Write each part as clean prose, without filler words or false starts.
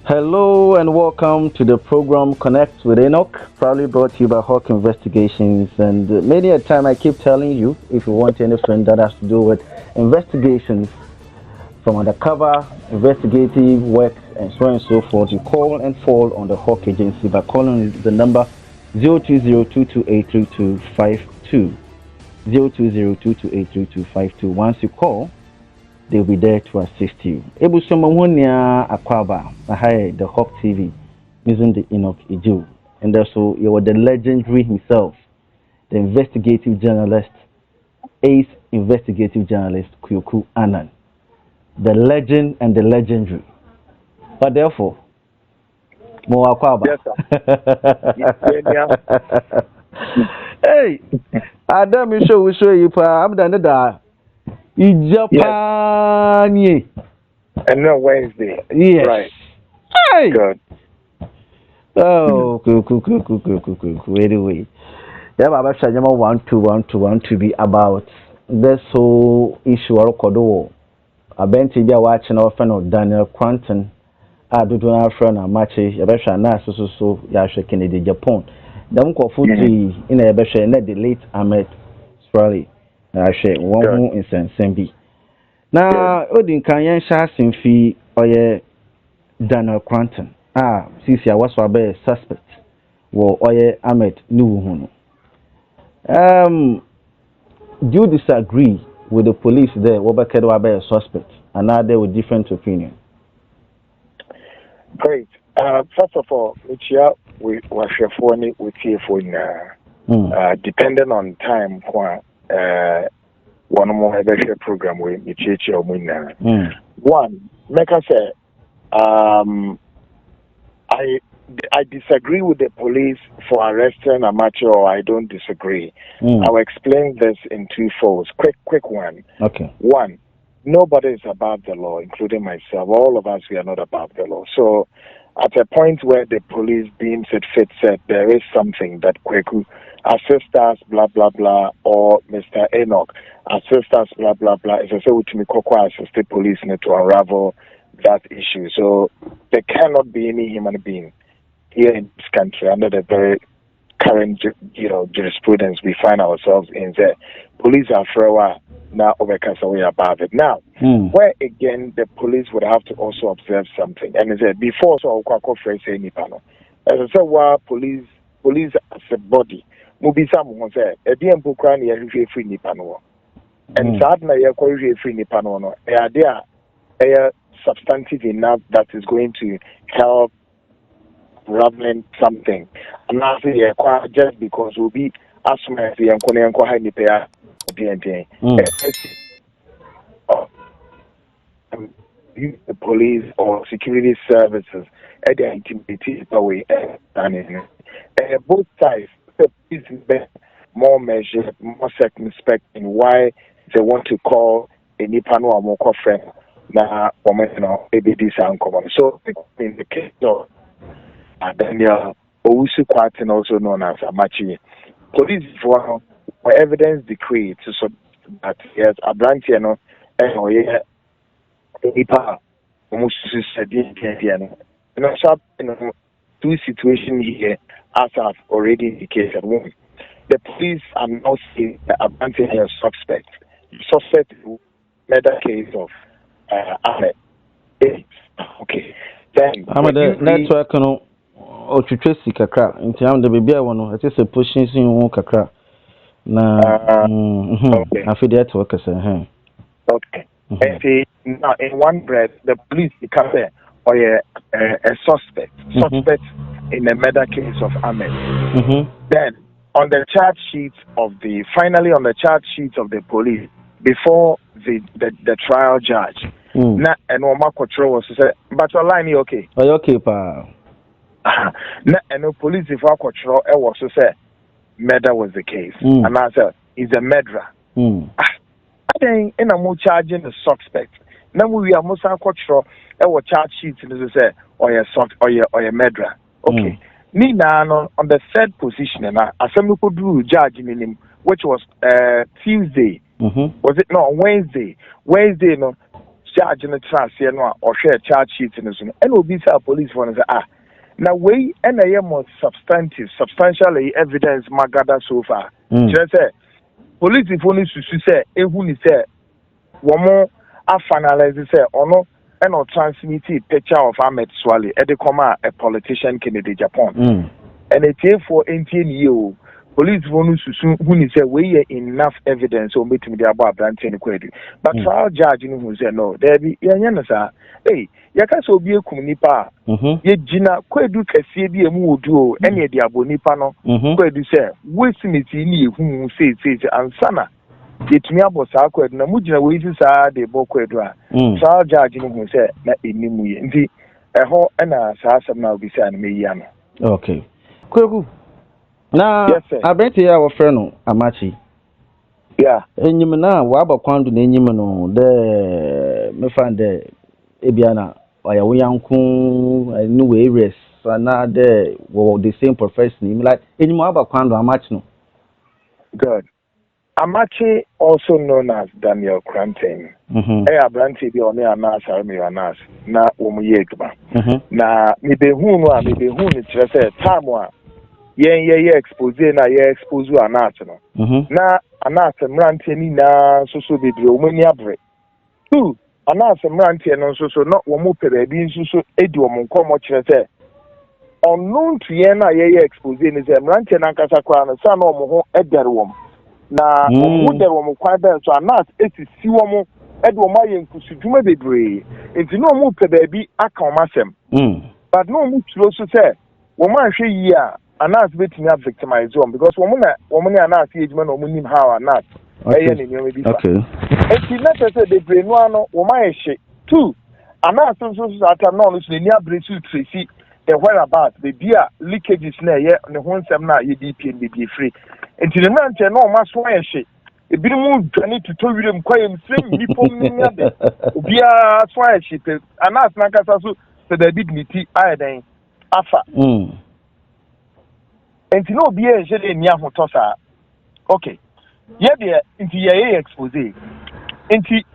Hello and welcome to the program Connect with Enoch, proudly brought to you by Hawk Investigations. And many a time I keep telling you, if you want anything that has to do with investigations from undercover, investigative work, and so on and so forth, you call and fall on the Hawk Agency by calling the number 02022833252. 02022833252. Once you call, they'll be there to assist you. Ebusomawonia Akwaba, the Hawk TV, using the Enoch Ijo. And also, you were the legendary himself, the investigative journalist, ace investigative journalist, Kwaku Annan. The legend and the legendary. But therefore, Mo Akwaba. Yes, sir. Hey, Adam, we show you, I'm done that. Japan. And then Wednesday. Yes. Right. Hey. Good. Oh, cool. Anyway, yeah, Baba Shajama want to be about this whole issue of Kodo. I been to be watching our friend Daniel Quanton. I do our friend a match. I bet you na so ya shaking the Japan. Them ko futi in a bet you the late Ahmed Sprally. I share one who in Sensembi. Now, Odin Kanyan Shasin fee or Daniel Quanton. Sisi I was for a suspect. Well, Oye Ahmed Nuhunu. Do you disagree with the police there? Wobaked a suspect, and now they with different opinion. Great. First of all, we were phone with phone. Depending on time, one more program with or one, make us say, I disagree with the police for arresting amateur, or I don't disagree. I'll explain this in two folds. Quick one. Okay. One, nobody is above the law, including myself. All of us, we are not above the law. So at a point where the police deems it fit, said there is something that Kwaku assist us, blah, blah, blah, or Mr. Enoch assist us, blah, blah, blah. As I say, with me, Koko assist the police to unravel that issue. So there cannot be any human being here in this country under the very current, jurisprudence we find ourselves in. The police are thrower now over away above it. Now, where again the police would have to also observe something. And it's before so Kwaku phrase any panel. As I said, police as a body. Mubi someone said, a DM Pukran ya free ni panel. And sadly, ya free ni panel. They are substantive enough that is going to help raveling something. I'm not saying just because we'll be as soon as the Yanko high pair the police or security services at the intimidated way and both sides the police more measured, more circumspect in why they want to call a Nipano or Moko friend now ABD sound common. So in the case of Daniel Owusu Kwatin, also known as Amachi, police were evidence decreed to so that yes, a branch and Nipa almost said two situations here as I've already indicated. One, the police are now seeing a branch and suspect murder case of Ahmed. Okay. Then Ahmed network no otwetwe kakra nti am de bebia wo no ete se pushing sin wo kakra na afi de network say okay. Now in one breath the police become a suspect in the murder case of Ahmed. Then on the charge sheet of the police before the trial judge. Na and Oma control was to say, but your line is okay. Oh, okay, pa. Na and the police if our control was to say murder was the case. And I said, he's a murderer. I think in a more charging the suspect. Now we are most control our charge sheet to say or a murderer. Okay. Nina on the third position and I some could do judge in him, which was Tuesday. Was it no Wednesday? No. charge no trust here no or share charge sheet no so and obi say police for no say now we and I am more substantial evidence magada so far just say police for no susu say ehu ni say womo afanalize say ono and or transmit picture of Ahmed Swale e dey come a politician Kennedy Japan and it for 18 years police wonu susu huni say we enough evidence o meeting the about branch ni kwadu but trial judge no who say no there be yanya na sa eh yaka so obi ekum nipa ye gina kwadu kase bi emu odu o ene de abo nipa no kwadu say we simiti ni ehun say ansana yetumi abo sa kwadu na mugina we isi sa de bo kwadu a trial judge no who say na enimu ye nti eho na sa asem na obi say na meyi ano okay Kwaku na abenti ya wofre no amachi enyim na wa bakwandu na enyim no de me fan de ebiana oya wo yanku ni we areas na de wo the same profession like enyim wa bakwandu amachi no good Amachi also known as Daniel Cranton abranti bi oni anas army anas na omuyegba na me be hu no me be hu ni kire say time a ye expose na ye expose anas no na anas mrantie ni na so bebre omani abre tu anas mrantie no so no wo mo pere bi so edi wo mo nkomo kire say unknown to ye na ye expose ni say mrantie na nkasa kwa no sa na wo ho edere wo na wo dere wo kwa ben so anas esisi wo mo edi wo ma ye nkusuduma bebre enti no mo pere bi aka wo masem but no mo turo so say wo ma hwe yi a anas betimi a victimize them because woman anas ejuma no munim how anas eye ne nyome bi fa enti na say the brain no ano woman ehye two anas so ata no no so ni abresu tracy the whereabouts the beer leakages na ye ne ho nsem na ye DPN be free enti ne na nche no ma so ehye ebiru mu dwane to wirem kwayem sem nipom ni ade obia so ehye anas na kasa so the dignity aiden afa enti no bi e jere ni ahoto sa okay ye de enti ye expose enti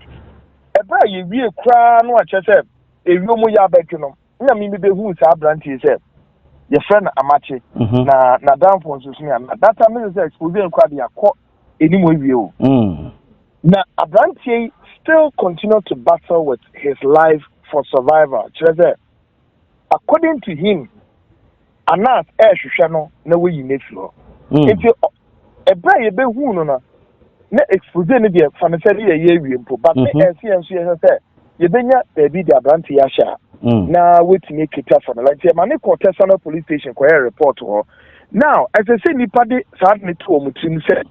ebra ye wie kra no a chese ewi omo ya abekino na mi be hu sa abranti se ye friend amache na downfall so me na data me say expose nkwa de akọ enimo wie o na abranti still continue to battle with his life for survival chese according to him anas hwehwe no na we yi neflo enti ebra ye be hu no na expose ne de fanisere ye wie mpo but ensi ye say ye benya be de abranti ya sha na wetimi ekita for like ye mane ko Tesano police station ko report ho now as I say nipa de sad ne to omutrim say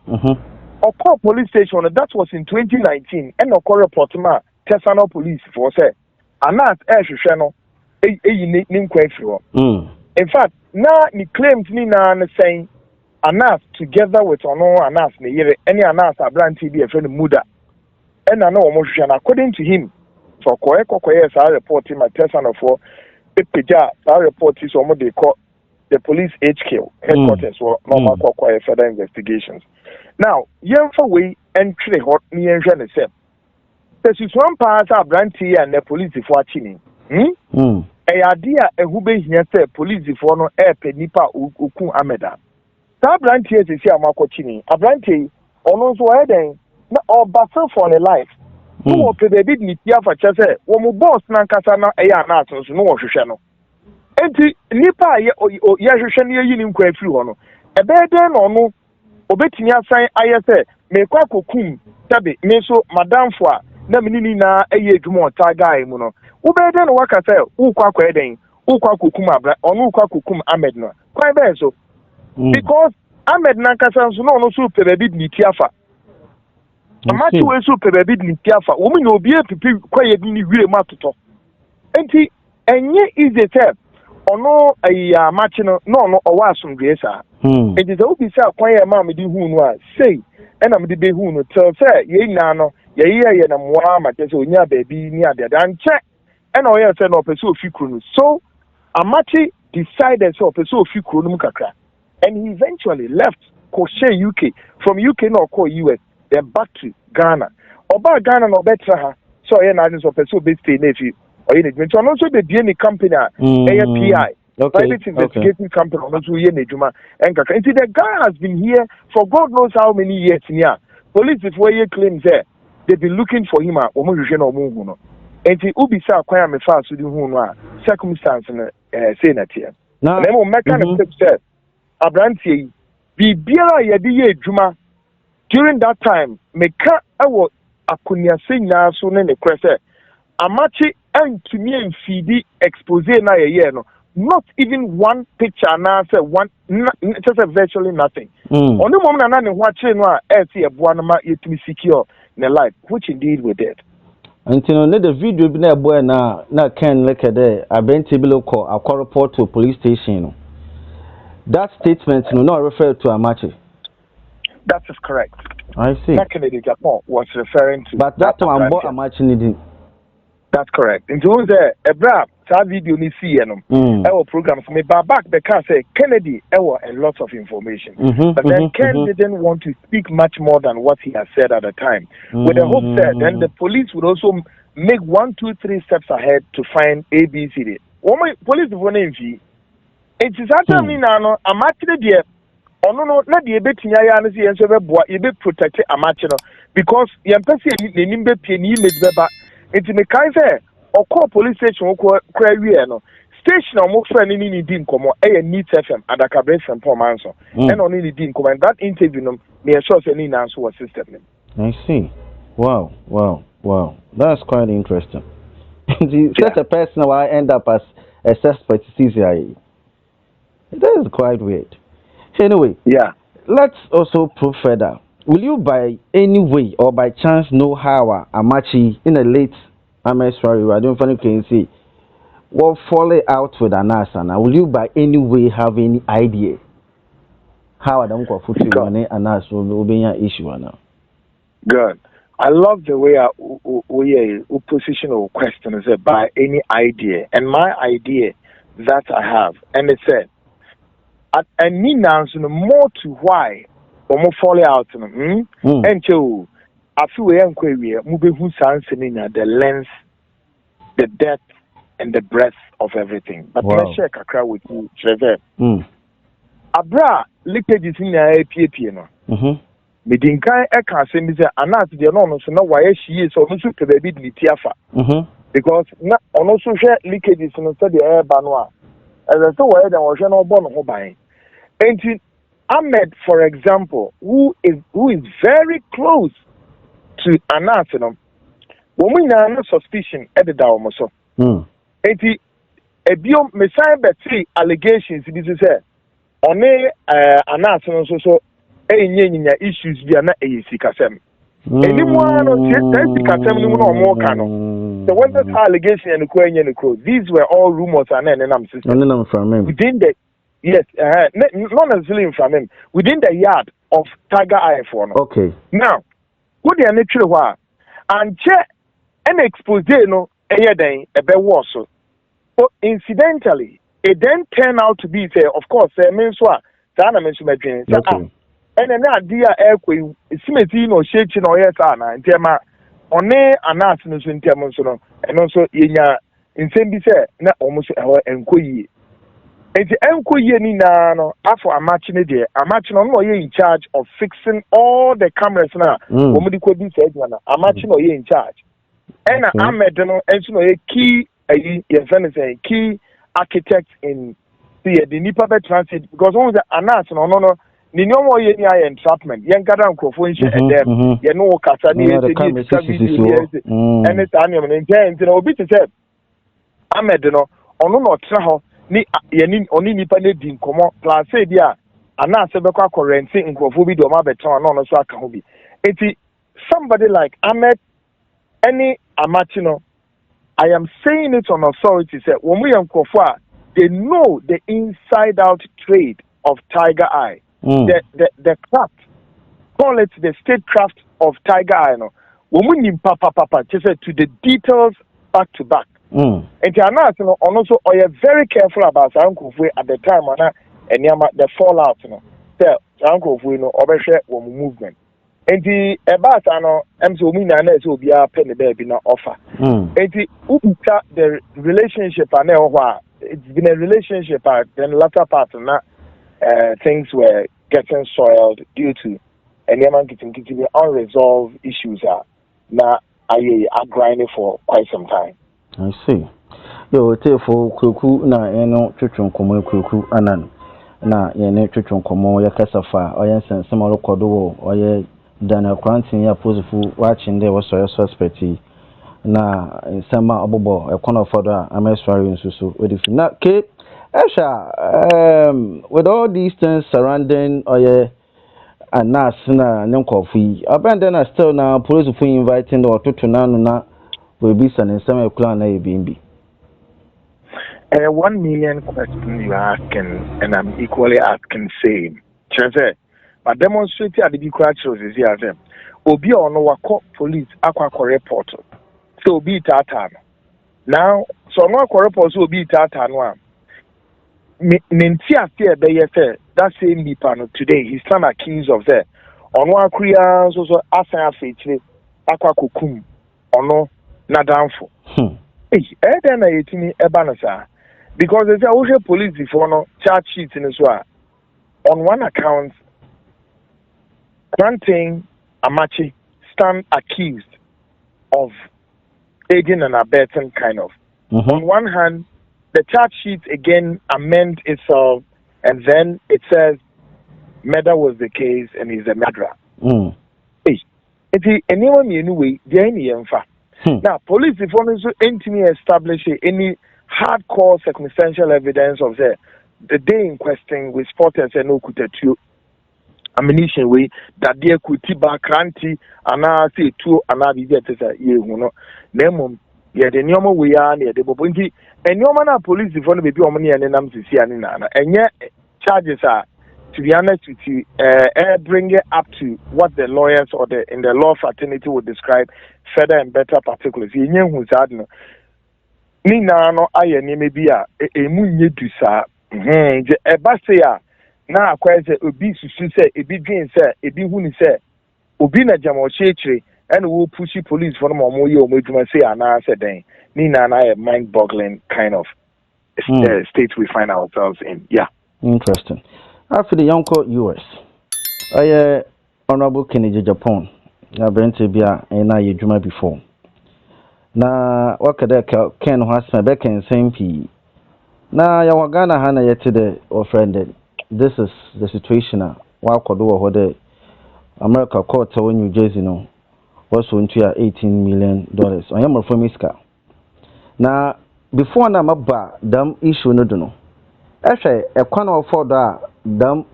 okọ police station that was in 2019 and okọ report ma Tesano police for say anas hwehwe no eyi ne nkwa afiro in fact na ni claims ni na saying anas together with ono anas ne yere any anas abranti bi e friend muda and na no mo hwehwe na according to him so koye sa report my person for epeja sa report is omo they call the police HQ headquarters for normal koye further investigations now yemfa we entry hot ni enhwe ne say this is one part abranti and the police for achini idea ehube hia say police for no epe nipa okun ameda ta abranti esi amakochini abranti ono so eden na o battle for the life wo pe baby ni tia fa chese wo mo boss na nkasa na eya na atonso no wo hwehwe no enti nipa ye hwehwe ne yi ni nkwa afiri ho no ebeden no no obetini asan ayese me kwa kokum tabe me so madam fo a na menini na eye adwuma ota guy mu no ubeden no wakasa ukwa kwa eden ukwa kokum abra ono ukwa kokum Ahmed no kwa be so because Ahmed na nkasa so no so pe baby ni tia fa amati we so pe baby ni tiafa wo mi na obi epipi kwaye bi ni wire matoto enti enye easy step ono ayi amachi no no owa asomdwe sa enti za obi sa kwaye ma me di hu no a sei ena me di be hu no tell say ye nyina no ye na moa ma je so onya baby ni ade anche ena oye say no person ofi kru no so amachi decided so person ofi kru no kakra and he eventually left Koshe UK from UK no call US then back to Ghana. Oba Ghana no betra ha so yeah na so person be stay na fi or you need to also be any company PI private investigating company also ye na adwuma enkaka until the guy has been here for God knows how many years here police if we claim say they've been looking for him a omo hwehwe na omo hu no enti ubi sa kwan a me fa so di hu no a circumstance na say na tie na mo meka na say abrantie bibiara ye de ye adwuma during that time meka ewo akonia senya so ne kwese amachi antumi enfidi expose na ye no not even one picture na say one just virtually nothing only mom na ne ho akire no a eti eboa no ma yetumi secure ne life which indeed we did until no the video bi na eboa na Ken leke there abenti bi loko akwa report to police station no that statement no not refer to Amachi. That is correct. I see. That Kennedy Japan was referring to. But that time I'm Amachi needing. That's correct. Into the Ebra, that video ni see our program for me. But back the car say Kennedy, a lot of information. But then Ken didn't want to speak much more than what he had said at the time. With the hope that then the police would also make 1, 2, 3 steps ahead to find ABCD. Police would name fee. It is actually now I'm actually there. Oh no, not the betia ya na see enso be boa e be protect Amachi no because yem pese ni nimbe pie ni image beba enti me kan say okọ police station okọ kra wie no station o mo fra ni ni di nkomo e Neat FM adaka breakfast for manso and only ni di nkomo that interview no me sure say ni na so was system. I see. Wow. That's quite interesting. Such a person will end up as a suspect CCI. That is quite weird. Anyway, let's also prove further. Will you by any way or by chance know how Amachi in a late Ameswari, I don't find can see will fall out with an asana? Will you by any way have any idea how I don't go for an ass will be an issue now? Good. I love the way we positional question is by any idea. And my idea that I have, and it said, and me now more to why or more fall out and so I feel we are moving who sounds in the length, the depth, and the breadth of everything. But let's share a crowd with you, Trevor. Abra leakages in the APP, no. Medinkai eka send is anat the no so no why she is almost to the bit litiafa. Because na also share leakages no study air banwa. As I saw where there was no born ho by. And Ahmed, for example, who is very close to Anat, when we have no suspicion at the Dawomoso. And a bio messiah betty allegations this is on Anat so issues via na sikasem. Anyone on sikasem no more cano. So when the allegation and the these were all rumors and then I'm system. Within the not necessarily from him. Within the yard of Tiger Eye for no. Okay. Now, what they are natural wa and check an expose no a bit worse. So incidentally, it then turned out to be of course means what Dana mentioned my dream. And then idea airquay simeti no shaking or yes and tema on announcements in terms and also in same be said not almost our enquiry. And the enquiry ni na no after Amachi there Amachi no in charge of fixing all the cameras now we could be said one Amachi no in charge and Ahmed no and so a key key architect in the Nipa transit because one the announce no ni nyomo ye ni entrapment yen kada nkrofo nche edem ye no kasa ni ye and it's anyam nti na obi te say Ahmed no ono no tra ho ni ye ni oni nipa na di nkomo plus say dia ana se bekwa currency nkrofo bi do ma beton no so aka ho bi enti somebody like Ahmed any Amachi no I am saying it on authority say when we nkrofo a they know the inside out trade of Tiger Eye. The craft, call it the statecraft of Tiger Eye. No, when we need papa just to the details back to back. And the also are very careful about Uncle at the time and the fallout. No, Uncle no overshare one movement. enti ebata no emso mu na na so obi a pe ne baby na offer enti ubuka the relationship and it's been a relationship then latter part na things were getting soiled due to any man getting unresolved issues na I grinding for quite some time. I see. Yo, for Kwaku na eno twetwe nkomo Kwaku Annan na ye ne twetwe nkomo ya kasafa oye nsensem orokodo wo oye Daniel Quarantine ya posifu watching there was so suspect na nsema obobo ekono fodo a ameswari nsusu odifi na ke esha with all these things surrounding oye anas na nkofu yi abandon na still na police for inviting the ototo nanu na we be san nsema ekula na ebimbi. 1 million questions you asking, and I'm equally asking same. Chance, but demonstrate at the big shows is here. Obi or no wako police aqua report. So be tatan. Now, so no report so be tatan one. Mintia fear be that same Bipano today, he's not accused of that. On one Korea so asa feature aqua kukum or no nadamfo. Then I etini ebanasa. Because there's a police before no charge sheets in as well. On one account, granting Amachi stand accused of aiding and abetting kind of. On one hand, the charge sheet again amend itself, and then it says murder was the case and he's a murderer. It's anyone anyway, now police before no intimate establish any hardcore circumstantial evidence of the day in question with spotters and no kutetu ammunition way that there could tiba cranty and I say two and I be better you know name yeah the normal way are near the bobunji and your man police before the baby money and then to see and yet charges are to be honest with you bring it up to what the lawyers or the in the law fraternity would describe further and better particulars you know who's ni na no aye ni mebi a emu nye du saa je eba se a na akwa se obi susu se ebi dwen se ebi hu ni se obi na jamo chechire and wo pushi police for mo mo ye o meduma se ana se den ni na na mind boggling kind of state we find ourselves in. Yeah, interesting. After the Yonko US aye honorable Kennedy Japan na brente bia na ye dwuma before na wakada ken ho asma be ken sempi na ya wagana ha na yete de offended. This is the situation wa kodo wo de America court in New Jersey no was into $18 million on your from iska na before na maba dam issue no do no ehwe ekwana ofo do a dam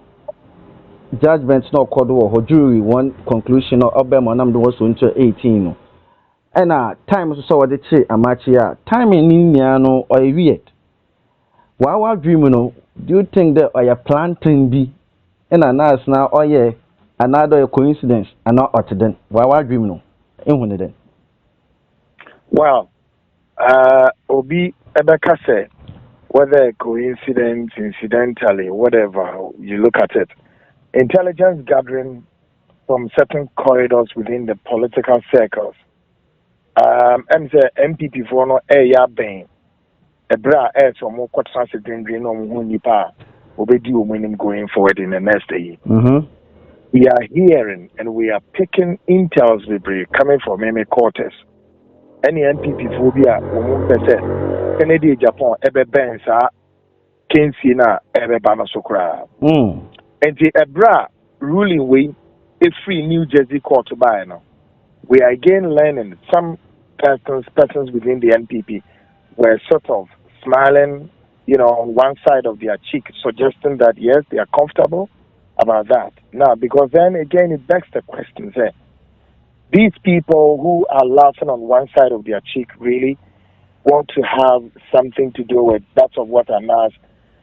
judgment no kodo wo jury one conclusion no obema nam do was into 18 no and time so what they say amachi time in India no or weird. Why dream no? Do you think that or planting be and now or another coincidence and not accident? Why dream no? In then. Well, Obi Ebeka said whether coincidence, incidentally, whatever you look at it, intelligence gathering from certain corridors within the political circles. I'm the MPP for no ya ben a bra so more quarter secondary no nipa obedi winning going forward in the next day. We are hearing and we are picking intels coming from many quarters. Any MPP phobia Kennedy Japan ebe ben sa kensi na ebe bana sokra. And the ebra ruling way a free New Jersey court to buy now. We are again learning some persons within the NPP were sort of smiling, on one side of their cheek, suggesting that yes, they are comfortable about that. Now, because then again, it begs the question: these people who are laughing on one side of their cheek really want to have something to do with that's of what Anas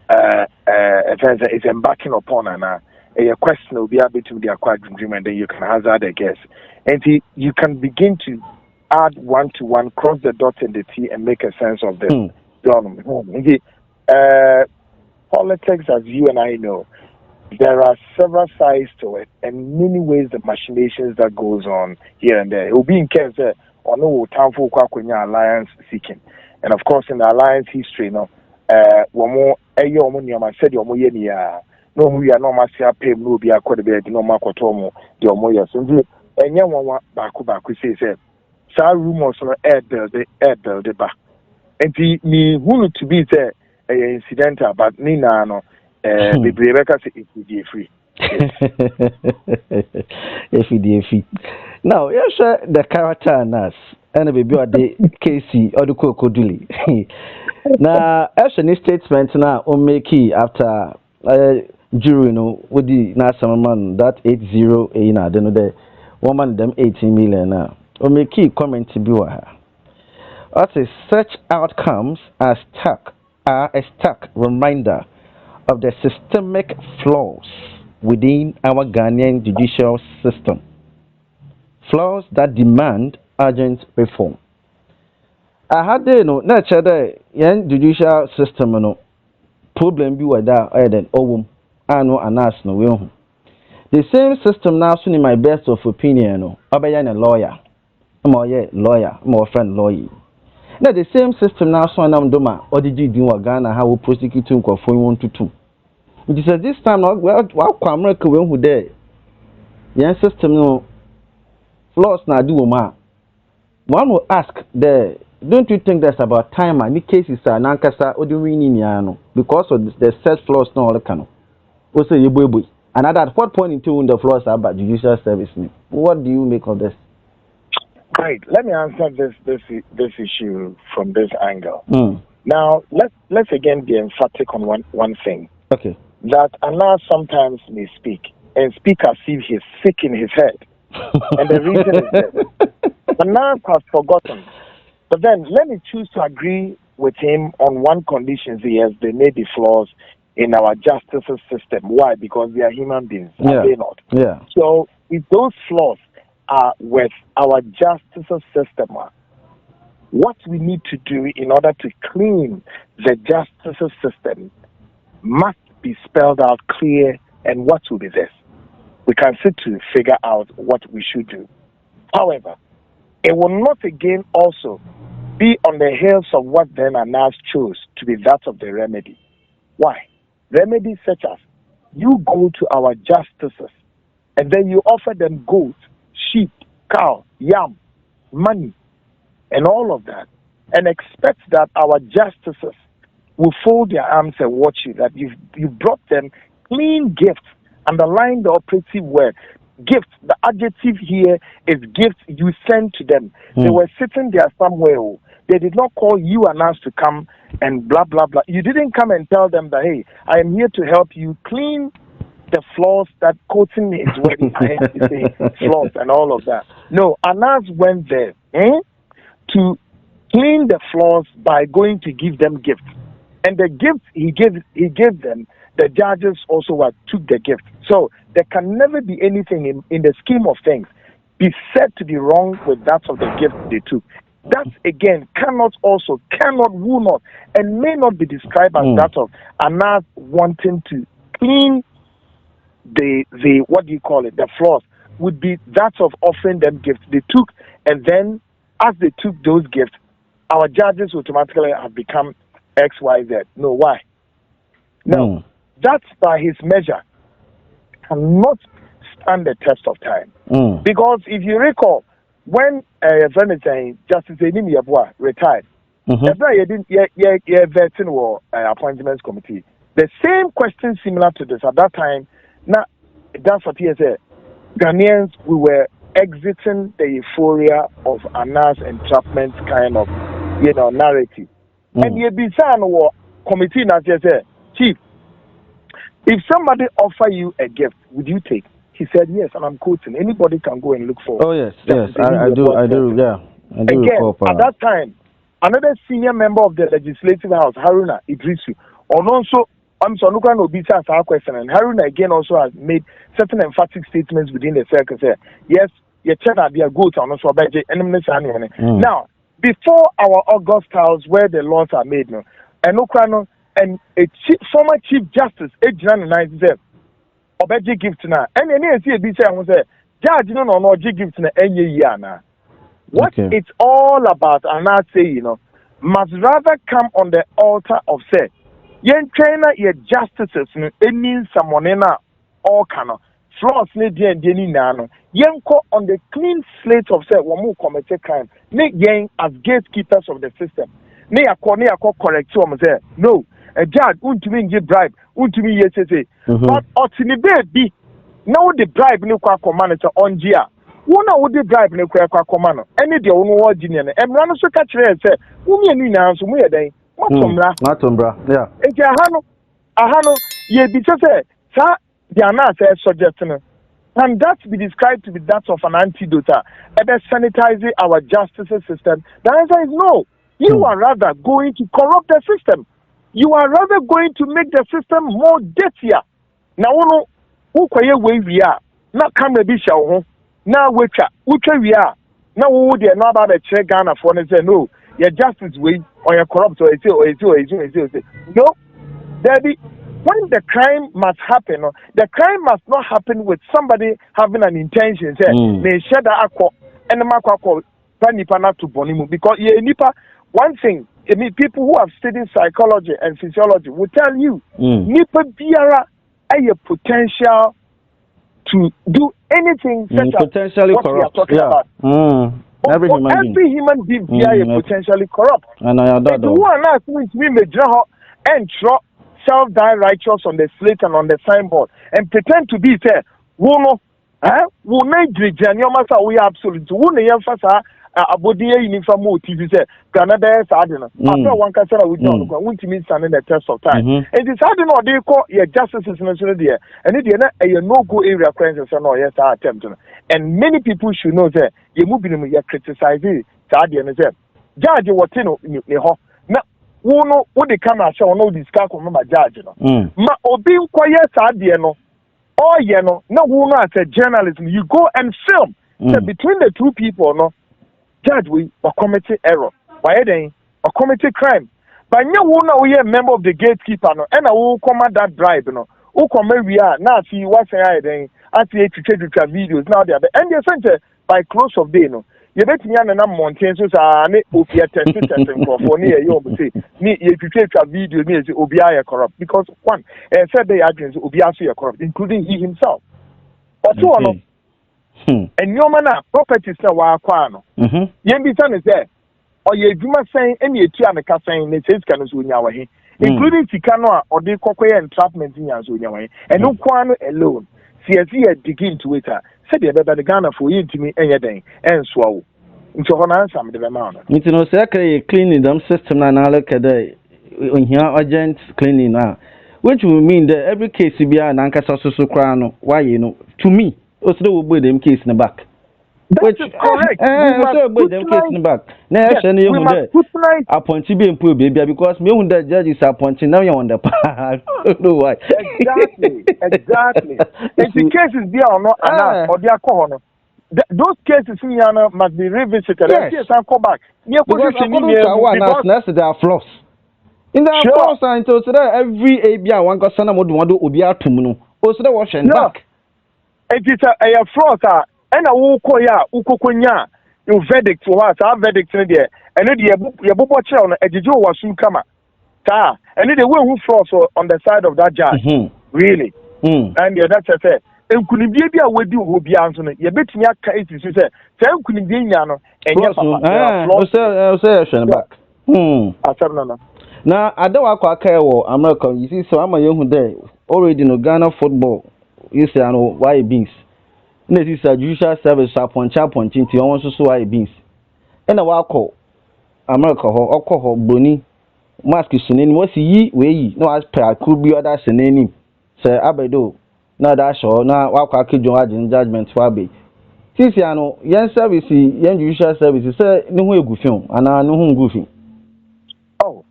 is embarking upon, and a question will be able to be acquired dream, and then you can hazard a guess. And you can begin to add one to one, cross the dot and the T, and make a sense of them. Politics, as you and I know, there are several sides to it and many ways the machinations that goes on here and there. It will be in case or no time for Kwaku Annan alliance seeking. And of course in the alliance history, one more said your no we are no masia pay no be a code bed no makotomo the omoya so and ya one baku say sa rumors no air build the back. And me who to be there incidental but ni na no the Rebecca say it will be free. If now yes the character and us and baby or the Casey or the Kokoduli. Now as a statement now on make after jury no with the national man that 80 na then the woman them 18 million now on make comment to be her. What is such outcomes are a stark reminder of the systemic flaws within our Ghanaian judicial system. Flaws that demand urgent reform. I had nature the young judicial system no problem be with that then I know an ass no will. The same system now soon in my best of opinion no a lawyer. I'm a lawyer, I'm a friend lawyer. Now the same system now so I'm doma or did you do Ghana how we prosecute him for 122. It is this time well America who there. Your system no flaws na do ma. One will ask there, don't you think that's about time and the cases are nankasa or do we no because of the set flaws no all can. Also you boy. And at what point into the flaws are about judicial service? What do you make of this? Right. Let me answer this issue from this angle. Mm. Now let's again be emphatic on one thing. Okay. That Anna sometimes may speak and speak as if he's sick in his head. And the reason is that Anna has forgotten. But then let me choose to agree with him on one condition. Yes, there may be flaws in our justice system. Why? Because they are human beings. Yeah. Are they not? Yeah. So if those flaws are with our justice system, what we need to do in order to clean the justice system must be spelled out clear, and what will be this. We can sit to figure out what we should do. However, it will not again also be on the heels of what then Anas chose to be that of the remedy. Why? Remedies such as you go to our justices and then you offer them goat, sheep, cow, yam, money, and all of that, and expect that our justices will fold their arms and watch you, that you brought them clean gifts. Underline the operative word. Gift. The adjective here is gift you sent to them. They were sitting there somewhere. They did not call you and us to come and blah, blah, blah. You didn't come and tell them that, hey, I am here to help you clean the flaws that quoting is where I have to say flaws and all of that. No, Anas went there to clean the flaws by going to give them gifts. And the gift he gave them, the judges also took the gift. So there can never be anything in the scheme of things be said to be wrong with that of the gift they took. That again will not, and may not be described as that of Anas wanting to clean the what do you call it, the flaws, would be that of offering them gifts they took, and then as they took those gifts, our judges automatically have become XYZ. No, why? No, that's by his measure cannot stand the test of time. Because if you recall, when Justice Enim Yabua retired, appointments committee, the same question similar to this at that time. Now, that's what he said. Ghanaians, we were exiting the euphoria of Anas entrapment kind of, narrative. And you be saying, committee now said, Chief, if somebody offer you a gift, would you take? He said yes, and I'm quoting. Anybody can go and look for. Oh yes, I do, yeah. I do again, recall, at that time, another senior member of the Legislative House, Haruna Idrisu, also, I'm so no can our question, and Haruna again also has made certain emphatic statements within the circle. Say yes, your cheddar be a good on also budget. Now, before our August House, where the laws are made, no, and a former Chief Justice, Ejran said, obeji gift na and any see be say who say judge no gift na enye yi ana. What it's all about, and I say, must rather come on the altar of say, yen trainer your justices, any someone in all kind of flaws, yen ko on the clean slate of say, one more committed crime, ne yen as gatekeepers of the system. Ne a correct to say, no, a judge, untumi give bribe, untumi yes, but otini baby, now the bribe no kwa command on Gia. Wona wo de bribe ne kwa akoma no ene de wo no wo gine ne emra no so ka kire se wo mi anu na so mu ye den matombra yeah enti aha no ye bi se sa the ana say subject no can that be described to be that of an antidote about sanitizing our justice system? The answer is no. You are rather going to corrupt the system. You are rather going to make the system more dirtier. Now who kwaye we are not camera be show now which we are now who they know about the check Ghana for and say no your justice way or your corrupt or it's no Daddy, when the crime must happen the crime must not happen with somebody having an intention say they share that akọ and makọ nipa na to bonimu because nipa one thing I mean people who have studied psychology and physiology will tell you nipa biara a potential to do anything such potentially as what corrupt. we are talking about. Every human being is potentially corrupt. And who are not going to be and self-die righteous on the slate and on the signboard and pretend to be there. We are absolute. Abodiye uniform TV say Canada sadina. After one can say we don't go. We mean standing the test of time. And it's hard no they call your justice is national there. And it a no go area crimes and no yes attempt. And many people should know that you move in you criticize it. Sadi and say judge what you know. Now no what they come and show no discuss remember judge no. Ma obi quiet sadi no. Oh yeah no. No who as a journalist you go and film. So between the two people no. Judge, we or committed error. Why then or committed crime? But you won't we a member of the gatekeeper no, and I will command that bribe no. Who come we are now see what's then I see to take videos now there. And the center by close of day no. You bet me and mountains so ne opia testing for near you say me if you take a video me say obia corrupt because one said they agents obia so corrupt including he himself. But two no. And your man properties na wa kwa no yen bi say say o ye adwuma sen ene etu ameka sen ne says kan so nya wa he including sika no a o de kokoye entrapment nya so nya wa he and no kwa no alone see dig into it say the bebe Ghana for you ntimi enye den enso wo nti ho na ansam de be ma no nti no say ka cleaning them system na na look at the urgent cleaning na which will mean that every case be an anka so kra no why you know to me also we put them case in the back. Which is correct. So put them case in the back. Now you appointee being poor baby because me when the judge is appointing now you on the path. I don't know why. Exactly. If the cases there or not or they are corner. Those cases must be revisited. Yes, and come back. Because there are flaws. In the flaws until today every ABI one got sana modu wado obi atum also the wash and back. It is a fraud, and a wukoya, ukokonya, your verdict for what our verdict in there, and then the Yabubo on a Jijo was soon come. And then the one who froze on the side of that judge. Really? And that's a fair. And couldn't be a do who be answering. You bet me a case, you say, tell couldn't be Yano, and yes, back. Now, I don't want to care America. You see, so I'm a young day already in Ghana football. You say I know why beans. This is a judicial service upon chaponting to also so why beans. And a walk America or alcohol brony mask is name was ye way no as per could be other name. Sir Abedo. Now that's all now walk in judgment for be. Since I know young service young judicial services say no way go film and I know whom goofy. Oh,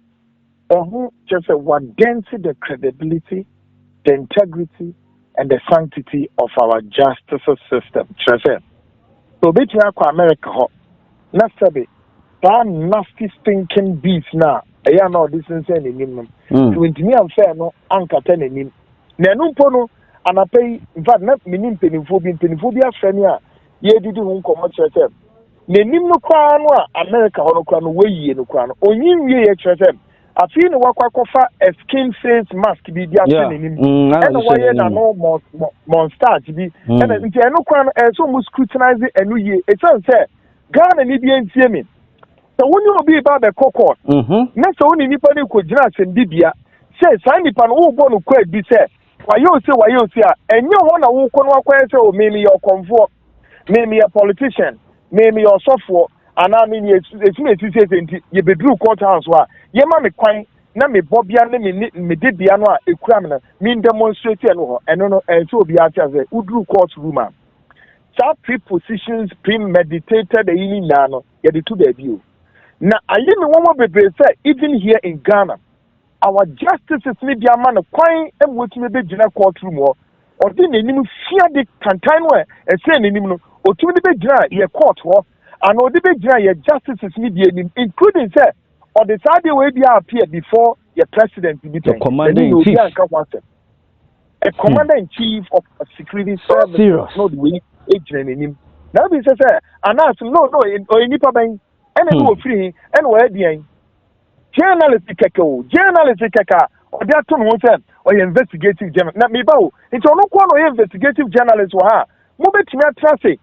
just what density the credibility, the integrity and the sanctity of our justice system. So, between America, not sabi, that nasty stinking beast now. I know this is any minimum. So, into me, I'm fair no anchor ten him. Nenumpono, anapay in fact not meaning pennyphobia frenia ye did home come church nenim no kwa no America hono kwa no we no kwa no onyin wie ye church afi no wakwakofa a skin face mask bi dia se nenim and why na no monster bi and nti eno kwa no so mu scrutinize enu ye e say Ghana ni bi entie me so woni obi ba be kokot na so woni nipa ne ko gina asembibia say san nipa no wo bo no kwa bi say wayo se a enye ho na wo ko no akwa say o me your convo me a politician me your software and I mean it's say you bedru court house wa ye ma me kwan na me bobia na me de bia no a ekura me na me demonstrate no ho eno no enso obi a say udru court room a that prepositions premeditated the yini na no ye de to baby o na aye me won bebre say even here in Ghana our justices me bia ma no kwan em wotumi be gina court room ho odi nenim fia de kantan no e say nenim no otumi be gina ye court ho and odi be gina ye justices me bia nim including say or the side way they appear before the president the commander in chief a commander in chief of a security service no the way agent in him now be say and ask no or nipa ben and no free and where the journalistic keka or that to no say or investigative journalist na me ba o it's no kwa no investigative journalist wa ha mo betimi atrase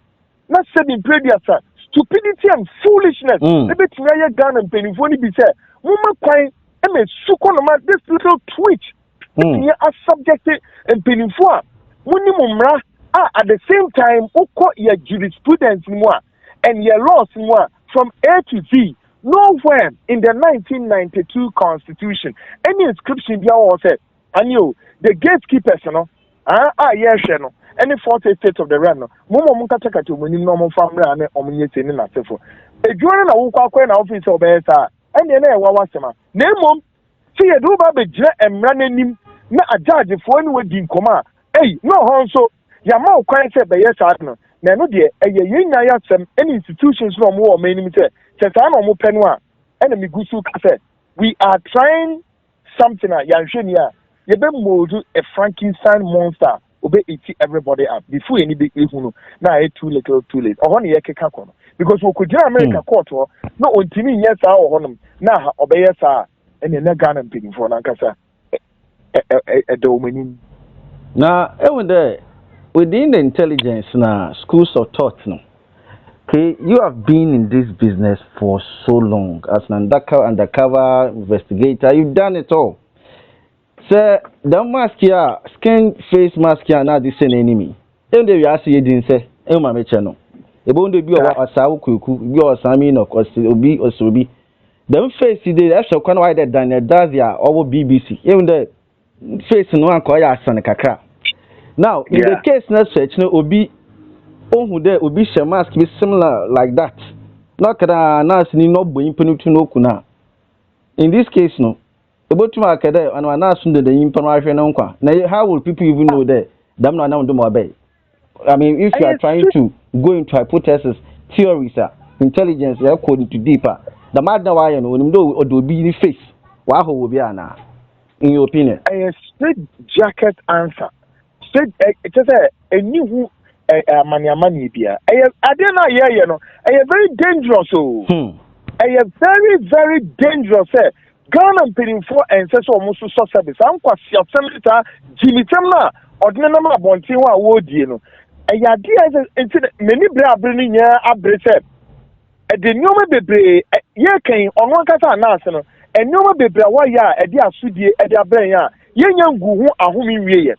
na say in previous stupidity and foolishness. Maybe tonight Ghana and Pennyphone be said, Muma Quine, this little twitch, are subjected and Pennyphone. Munimumra at the same time, Oko your jurisprudence more and your laws more from A to Z. Nowhere in the 1992 Constitution, any inscription there was said, and you, the gatekeepers, yes, no. Any 40 states of the realm, Momo Munkataka to Munim normal family and Omniatin in a self. A journal of Kwaku office of Beta, and the name Wasama. Name see a do baby and running him, not a judge for any word in command. Hey, no, Honso, Yamo quite said by yes, Adno. Nano dear, a yin some any institutions no more, meaning say, Santano Penwa, enemy Gusu said, we are trying something at Yanshania. You be more a Frankenstein monster. Obey it everybody up before any big issue. Now it's too little, too late. Or only a kekakono because we could America court or no on Timmy yes or honum now obey yes and then Ghana and picking for Nankasa a domain. Now, even there within the intelligence now schools of thought no. Okay, you have been in this business for so long as an undercover investigator. You've done it all. Sir, the mask here, skin face mask here, not the same enemy. Then they ask you, didn't say, Emma Mechano. A bone to be a sow cuckoo, you or Samin or Costi or Sobi. Then face the actual one wider than a Dazia or BBC. Even the face no one call your son a caca. Now, in the case, not such no Obi, who there will be a mask be similar like that. Not that I'm not seeing no boy to no kuna. In this case, no. About to mark there and I'm not the information on qua. Now, how will people even know that? Damn, I don't do my bay. I mean, if you are trying to go into hypothesis, theories, intelligence, according to deeper, the matter why you know, when you know, or do be the face, Wahoo will be an in your opinion. A straight jacket answer. Straight, it's a new money beer. I didn't know, you know, I am very dangerous. I am very, very dangerous. Ghana and Pennyphone and says almost so service. I'm quite sure Jimmy Tamna or the number of Bontiwa would you know. A idea is many bra bringing ya a breset. A de noma bebre, ye came on one cata national, and noma bebre, why ya, a dear sudi, a dear braya, young goo, a whom in ye.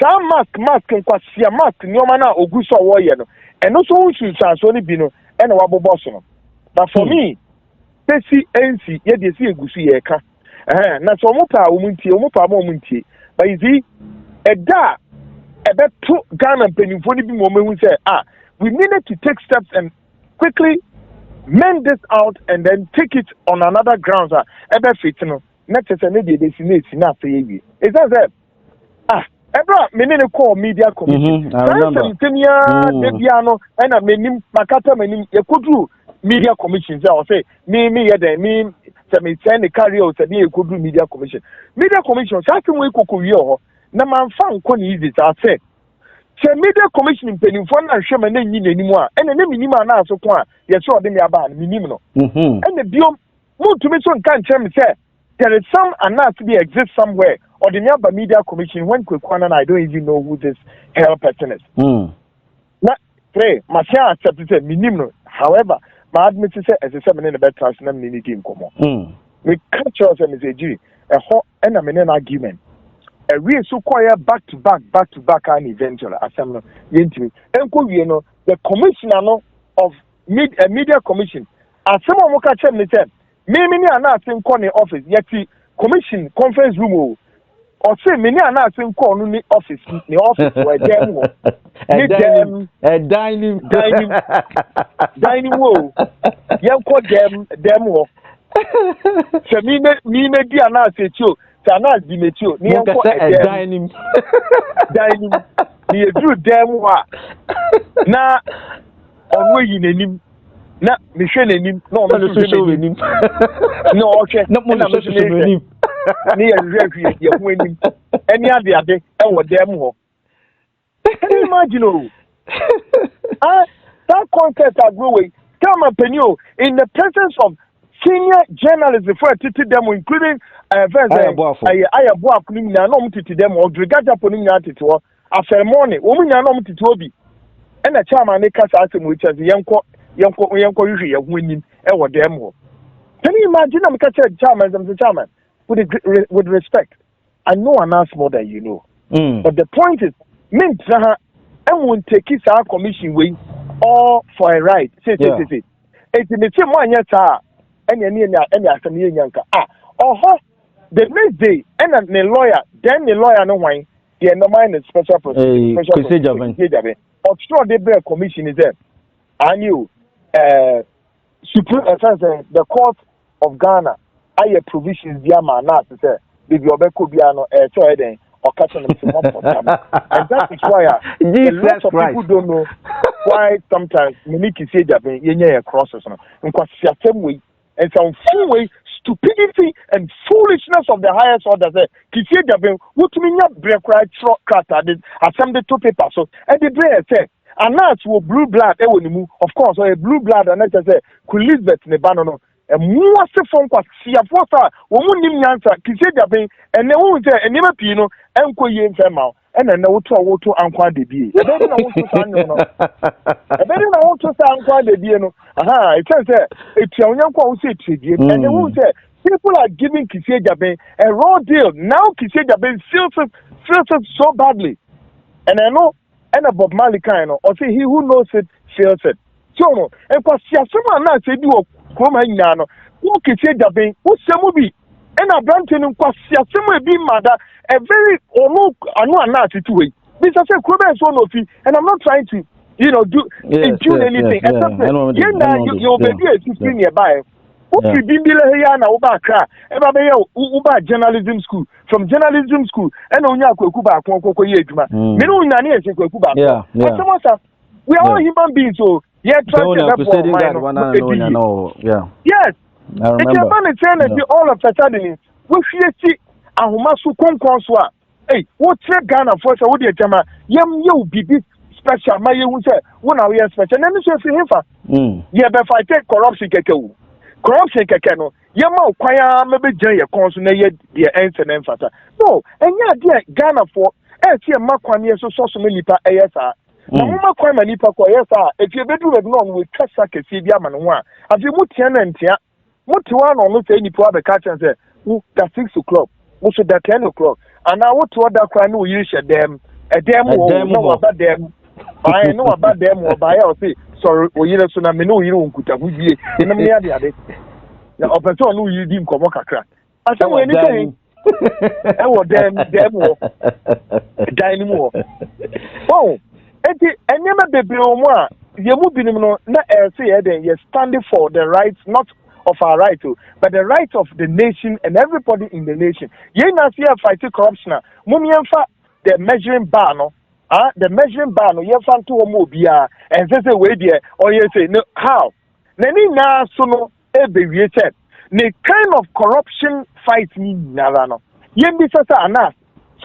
Some mask and quasia mask, no manner or guso warrior, and also should only bino and a wabble bossum. But for me, Tessie NC, yet you see a goosey eka. Not so much woman, but you see, a da. I bet two Ghana and Pennyphone moment we say, we needed to take steps and quickly mend this out and then take it on another ground. I bet fit no. Not just an idiot, they see not say ye. Is that Ebra, many call media commission. Debiano, and I mean, Makata, meaning you could do media commissions. I'll say, me, send the carrier, said you could do media commission. Media commission, something we could. na man fan ko ni easy I say media commission in penny for na hwe man nyi anymore and na minima na so ko a ye so de me aba na minim no and the biom mo to me so kan tell say there is some announced to be exist somewhere or the nearby media commission when Kwaku Annan I don't even know who this hell person is na pray masia accept say minim no however my admit say as a 7 in the bed trans na me ni dim komo we catch us and say gee a hot and an argument a real so quiet back to back and eventually assembly yentimi enko wie no the commissioner no of media commission asemo mo ka chem ni say me ni ana asin call ni office yeti commission conference room o say me ni ana asin call no ni office where dem dining wo yenko dem wo se me di ana asetio Sana di metio ni enko dining ni edru dem wa na onwe yi nanim na me hwe nanim na o me so nanim na o hwe na mo so nanim ni ye hwe ye ho anim eni ade e wo dem ho can you imagine that concept agree come up in the presence of senior journalists before titi them including Ayabuaku ni na no mtiti them or Brigadier Poni na titi wo afemone wo mu nya no mtiti obi e na chairman ne kasa asem we cheze yenko hwe ye ho anim e wo dem ho. Can you imagine am ka chairman the chairman with respect I know an ask more than you know but the point is men ha and won't take his commission way all for a right say it me say mo anya ta any asem ye nyanka the next day and the lawyer no wine the normal special proceedings or sure they bear commission is there and you supreme the court of Ghana I provisions via mana to say bibi obeko bia no so eden or catching them to one and that is why a lot of people don't know why sometimes Miniki say that yenye crosses no because certain way and some full way stupidity and foolishness of the highest order say kisie jabe wutumi nya break right cut at the two papers so and the break say anas wo blue blood e wonimu of course or a blue blood and say Elizabeth ne ba no e mu ase fon kwa siafo sa wo mu nim nyansa kisie jabe ene wo say enema pii no enko ye mfa ma and na woto ankwa de bie e be na woto sa anyo no e be na woto sa ankwa de bie no it says etia onyankwa wo say tredie and they will say people are giving Kisie Jabe a raw deal now. Kisie Jabe feels so badly and I know and Bob Marley kind of or say he who knows it feels it so no and because someone na say do kroma nyina no wo Kisie Jabe wo semubi and a brantin because someone be mother a very anu ana situation this say kroma so no fi and I'm not trying to do anything your baby is 15 nearby. Ufi bimbile here na uba kra eba be uba journalism school from journalism school and onya Kwaku ba akon ye adwuma me no nya na ye Kwaku ba we are all human beings so yes I remember all of a sudden we see ahoma su konkon so a what Ghana for so we dey jama yam ye bibi special my you say when are we special and so say hefa ye be fight corruption kekewu corruption keke no yema kwaya mebe jan ye konso na ye de ense na mfata no enya de Ghana for tie makwane so me nipa eyesa na mo makwan ma nipa ko eyesa efie bedu be no we kasa kesi bi ama no ho a afi mutia na ntia mutiwa no no say nipa be ka chen say that 6 o'clock wo so that 10 o'clock and now what other kwan no you share them no about them I know about them or by or say sorry o yire so na me no yire onkuta hu bie na me ade na opeto no yi di nkomo kakra asa we anything e wo dem wo dining wo enti enyema bebre o mu a ye mu binim no na say e den ye standing for the rights not of our right but the right of the nation and everybody in the nation ye na see fight corruption mum yemfa the measuring bar no the measuring bar no yemfa to mo bia and say we there or you say no how nani na so no ebewiete the kind of corruption fight ni nara no yembi sasa ana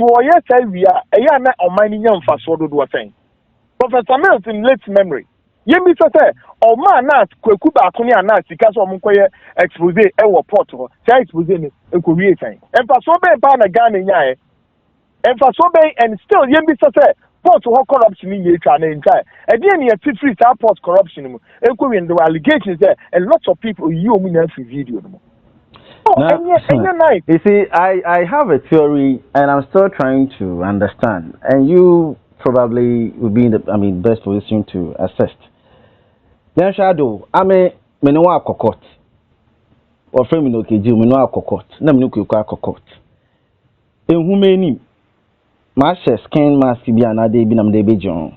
for yes we are na omani nyam faso do do saying Professor Mills in late memory yemi say o ma na Kwaku ba ko ni ana sika so monkoye expose e wo port ho say expose ni enkowie saying en faso be ba na Ghana nyae en faso be and still yemi say port ho corruption in yetwa na entire e dey na free port corruption mu enkowie and the allegations there a lot of people you omu na video no. Now, you see, I have a theory, and I'm still trying to understand, and you probably will be in the best position to assist. Then shadow, I mean, menua kokot, or femino keju, menua kokot, na menuku kokot. In who many mashes skin mask be another day binam de bejon.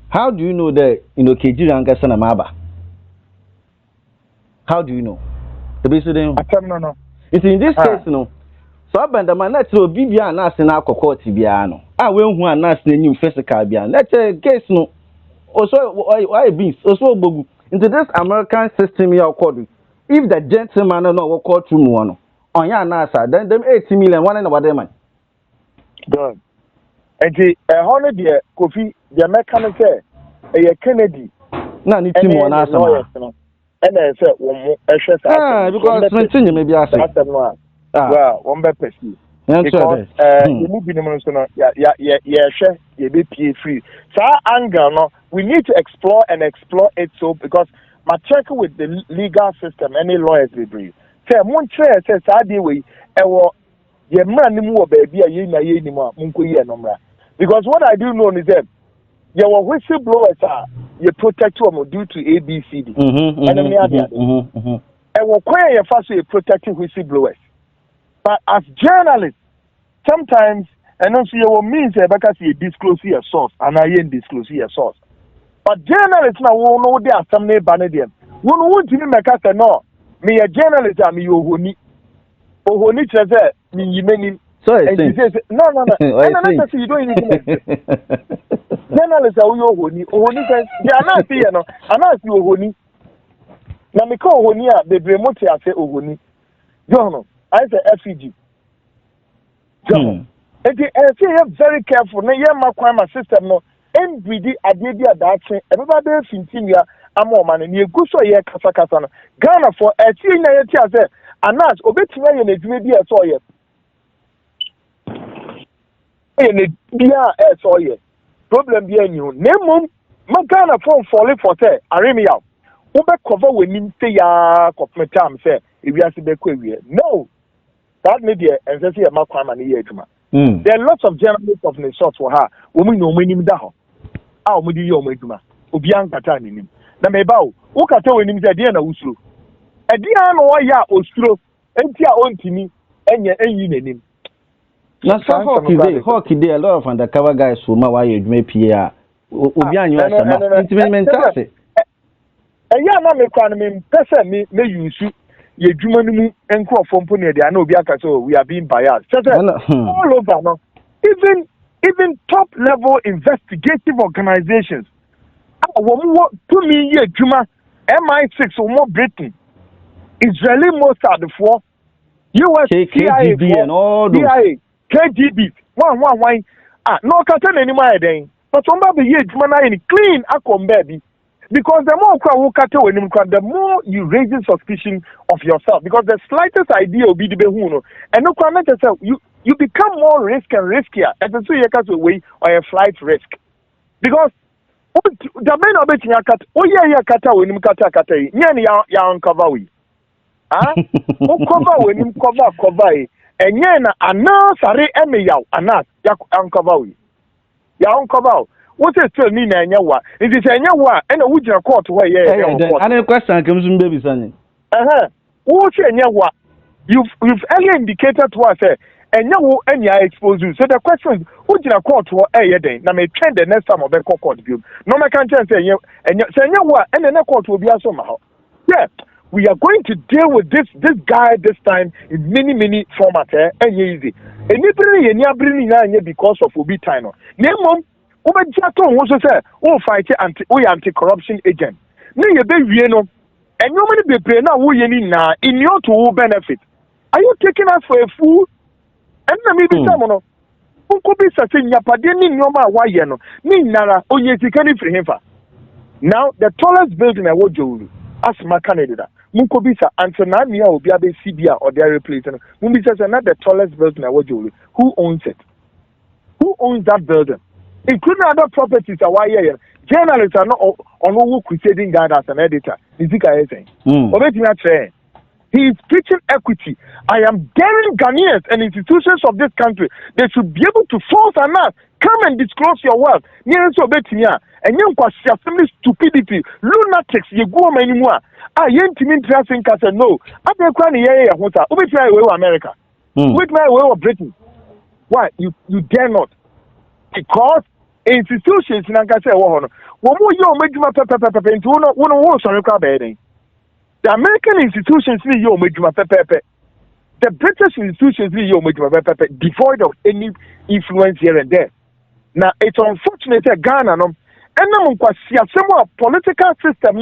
How do you know that keju anga sana maba? How do you know? The basic no. It's in this case, no. So I bend the man let's go be an ass in our court biano. I will who an ass in new physical bian. Let's a case no. Also, why beings also bogu into this American system you are called. If the gentleman no will call to one on your nasa, then them 80 million one and about them. Good. And the 100 year coffee, the American say a Kennedy. No, need to one answer. And I said, because continue maybe I said, well, one better see. Because you move in the monsoon, you be PA free. So, anger, no, we need to explore it so because my check with the legal system, any lawyers we breathe. Say, Montreal says, I deal with your man, more baby, because what I do know is that your whistleblowers are you protect them due to ABCD. And why you first you protecting whistleblowers? But as journalists, sometimes and also your means because you disclose your source and I ain't disclose your source. But journalists now won't know they are some name banadian. One won't even make us no. Me a journalist am you honi. Ohoni cheze me yimeni. So and he says no. And I say you don't even journalists are ohoni says they are not here no ana si ohoni na me call ohoni a be remote ya say ohoni John I say FG John and say very careful na ye makwan my system no NBD adedi adache everybody fintin ya amo man na egu so ye kasa no Ghana for eti na ye ti say anas obetime ye na dwuma bi e so ye na bia e so ye problem be any nemum magana phone falling for say aremi out wo be cover wenim say ya kopetam say ewiase be ko ewie no that media and say e makwa ma ne ye adwuma there are lots of journalists of the sort for her wo mu no manim da ho a wo di ye o madwuma obi ankata nenim na me ba wo kata wenim say de na wusuro e de an no ya osuro enti a ontimi enye enyi nenim. Now, hockey day, a lot of undercover guys who why you may PA. Ubian, you are intimate. Yeah, no, me person me use you Germany and crop from Pune. I know we are being biased. All over, no. Even top level investigative organizations. To me, yeah, Juma, MI6 or more Britain, Israeli Mossad for US KGB and all those. KGB, one, no curtain anymore then. But somebody here, clean, baby. Because the more the more you raise suspicion of yourself. Because the slightest idea will be the behuno. And no comment yourself, you become more risk and riskier as a 2 years away or a flight risk. Because the men of it, kata when you kata, ya uncover we. Ah, cover when you cover. And yen anasare eme yaw anas ya uncover we ya uncover what is still mean enya wa it is enya wa and a wujina court where yeah and a question comes from baby son what enya wa you've earlier indicated to us enya wo enya expose you so the question is wujina court where then na me trend the next time of the court view no me can say enya wa and the court will be aso ma yeah. We are going to deal with this guy this time in many formats and easy. And you because of Ubi Tino. Name Ubejato also say, fight anti-corruption agent. No, you be and you many be paying now in your to benefit. Are you taking us for a fool? And maybe someone unko bi sa se nyapade ni nyoma waye no ni nara onye sika ni free himfa. Now the tallest building I would do as my Canada. Munkobisa until now near will be a CBA or their replacement. Mumbisa is not the tallest building I would do. Who owns it? Who owns that building? Including other properties are why journalists are not on who crusading God as an editor. Is it saying? He is preaching equity. I am daring Ghanaians and institutions of this country. They should be able to force an act. Come and disclose your wealth. And you assembly stupidity, lunatics, you go anymore. I ain't interesting because no. I'm not crying here. What's up? Which way America? Which way Britain? Why? You dare not. Because institutions in Ankasa, one more you make my pepper into one sorry crab. The American institutions the British institutions devoid of any influence here and there. Now it's unfortunate that Ghana and some political system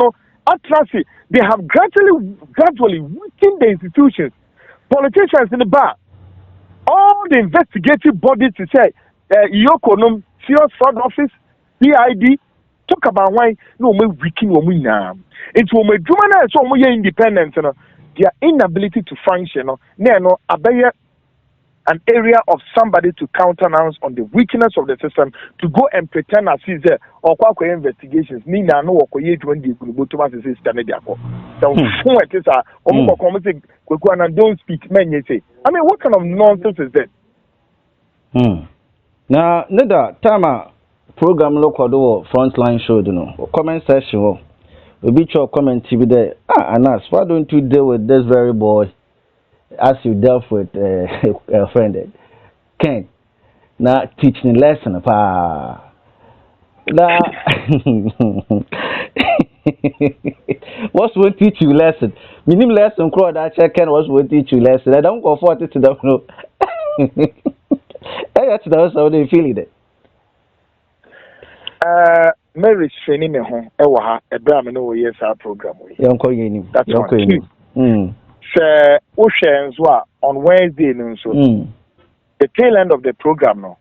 they have gradually weakened the institutions. Politicians in the bar, all the investigative bodies to say Yokonum, serious fraud office, PID, talk about why no we weaken women now. It's when we do so we independence, their inability to function, an area of somebody to countenance on the weakness of the system to go and pretend as if or Kwaku investigations. Me na no Kwaku the system Kwaku Annan don't speak. Men you say. I mean, what kind of nonsense is that? Now, Neda Tama program local frontline show, you know, comment section. We be your comment TV there. Anas, why don't you deal with this very boy as you dealt with a friend Ken? Now teaching lesson pa. Now what's going to teach you lesson? Minimum lesson crowd that check Ken was going to teach you lesson. I don't go for it to them no. That's how they feel it. Mary training me home. Ewa Abraham no yes our program we. That's one. Sir Oceans on Wednesday so the tail end of the program no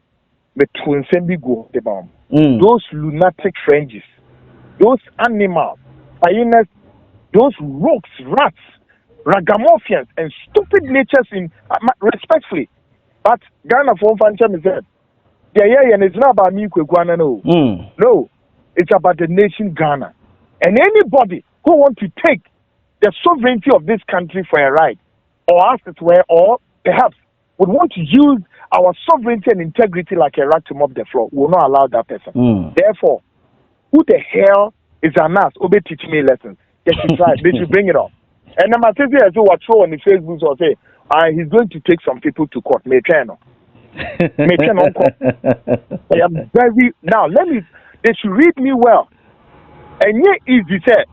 between Sembigo the bomb. Those lunatic fringes, those animals, hyenas, those rogues, rats, ragamuffins and stupid natures in respectfully. But Ghana for Fancham is said. And it's not about me, Kwaku Annan. No, it's about the nation Ghana. And anybody who wants to take the sovereignty of this country for a right, or as it were, or perhaps would want to use our sovereignty and integrity like a rat to mop the floor, will not allow that person. Therefore, who the hell is Anas? Obe teach me lessons. They should try. They should bring it up. And I'm saying as you watch on the Facebook or say, he's going to take some people to court. I am very now. They should read me well. And yet, easy say,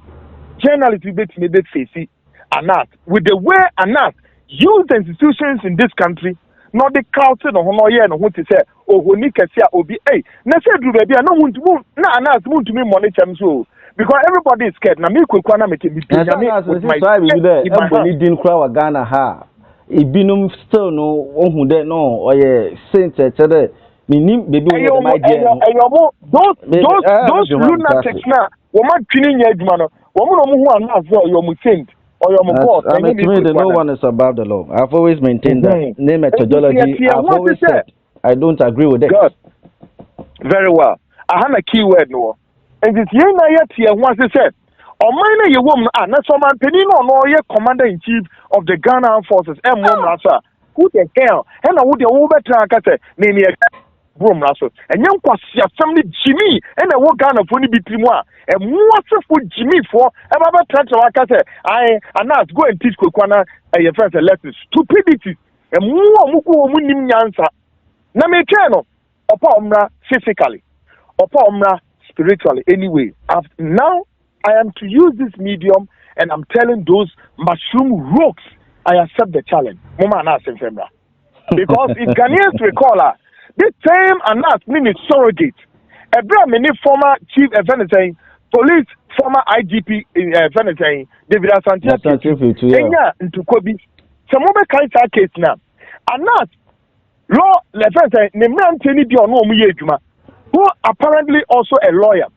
journalists will be facing Anas with the way Anas use the institutions in this country. Not the culture no no what to say. Oh, who obi. Hey, na say do baby. I no want to na Anas want to me money so because everybody is scared. Na me Kwaku Annan me with my everybody didn't cry Ghana ha. Ibinum still no who there no or saint chere minim baby with my dear those lunatics na woman twinin ya adwuma no woman no hu Anas your saint or your god. I mean to me no one is above the law. I've always maintained that name methodology. I've always said I don't agree with it. Good. Very well. I have a keyword no and it's yen na yet here once said or mine a woman and that's some penny no ye commander in chief of the Ghana Armed Forces and who the hell and I would the over track name Broom Russell and young family Jimmy and I walk Ghana for between moi and what's for Jimmy for about touch like I said I not go and teach Kwaku Annan your friends a lesson stupidity and more munim answer na me channel upon physically upon spiritually anyway now I am to use this medium and I'm telling those mushroom rogues I accept the challenge. Because if Ghanaians recall this time Anas means surrogate. Abraham former chief police former IGP David Asante into Kobe. Some other kinds of case now. Anas law le friend say ne mrante ni bi ono omu ye adwuma who apparently also a lawyer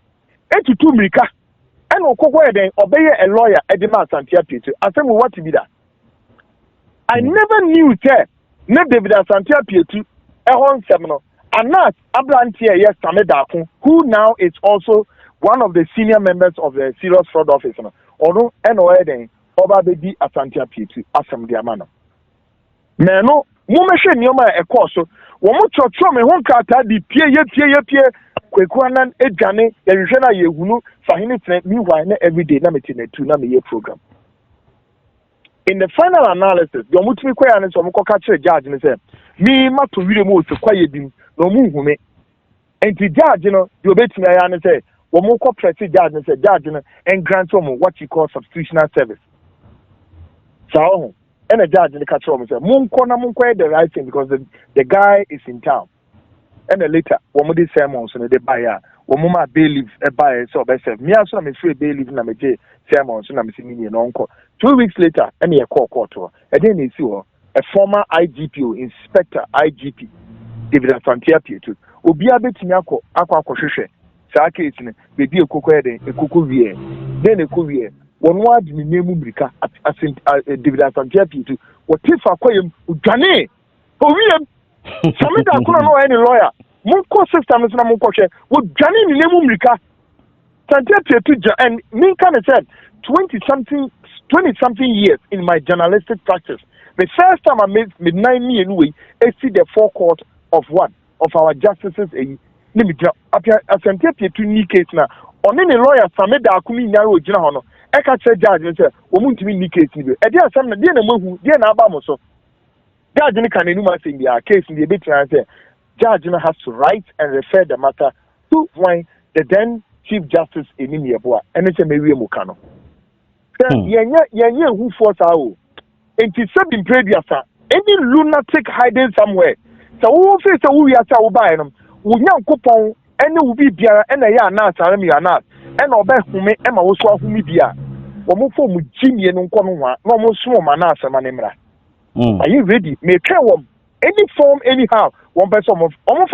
etutu mirika and okoko den obeye a lawyer edema Santia Pietu asem what be that I never knew say ne David Santia Pietu ehon sem no Anas Ablantia yes Samedakun who now is also one of the senior members of the Serious Fraud Office no ono eno den oba bedi Santia Pietu asem dia mano meno mo mehwe nioma e course wo mo chocho me ho krata di pie Kwaku Annan edwane yehwe na yehunu fahini tene mi why na everyday na meti na tu na me ye program. In the final analysis the omutumi kwaya ne so mo koka kire judge ne say mi mato wire mo se kwaye bim na mo hume enti judge no the obetumi aya ne say wo mo ko press judge ne say judge no and grant mo what you call substitutional service so and a judge in the catch room said munko the right thing because the guy is in town and later one more sermons and the buyer one more bailiff a buyer so best me also me free bailiff na me sermons na me see me no 2 weeks later and he call court and then you see a former IGP inspector IGP David Santia Pietu obi abetimi akọ hwehwe saa case ne bebi ekoko eden ekoko wie then ekoko wie one word ni nemu brika at David Santia Pietu what if akoyem udwane owiem sameda akona no any lawyer munko system na munko hwe udwane ni nemu brika Santia Pietu and me kind of said 20 something years in my journalistic practice. The first time I made 9 years anyway, I see the forecourt of one of our justices. Let me tell you, I sent it to new case now. On any lawyer, Sameda Akumi Naro Jinahono, I can say judge and say, woman to me new case. And there are some, dear Namu, dear Nabamoso. Judge can enuma in the case in the bit and say, judge has to write and refer the matter to when the then Chief Justice in India, and it's a Mary Mukano. Yenya who force our and to sub in previous any lunatic hiding somewhere. So who face a woo yata will buy them. Would young coupon any will be beer and a yarn not me or not. And I'll bet whom Emma was who me beer. One more form with Jimmy and Unconwa, no more small manasa manemra. Are you ready? Make any form anyhow. One person of almost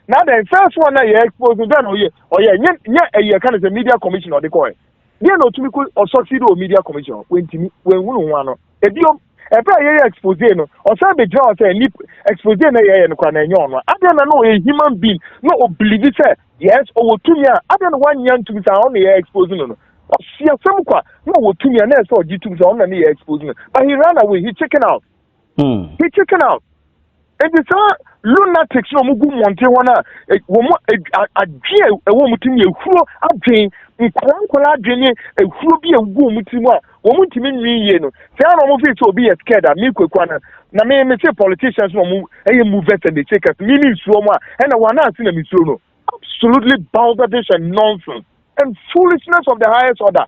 now the first one I expose done or yeah, kind of a media commission or the coin. There no to me or succeed or media commission when we want a deal a prayer expose no or some be draw say expose na ye no kwana nyon no I don't know a human being no believe say yes or to me I don't 1 year to be on the expose no see some kwa no to me na so G to be on the expose no but he ran away he chicken out and it's lunatics no mugu monte wana adwe ewo mutimi ehuro adwen nkola adwen ehuro bi egu mutimi a wo mutimi nwiye no say no mo fit obi is scared me Kwaku na me say politicians no mo eye movers and the takers me ni nsuo mo a na wana ase na misuo no absolutely balderdash and nonsense and foolishness of the highest order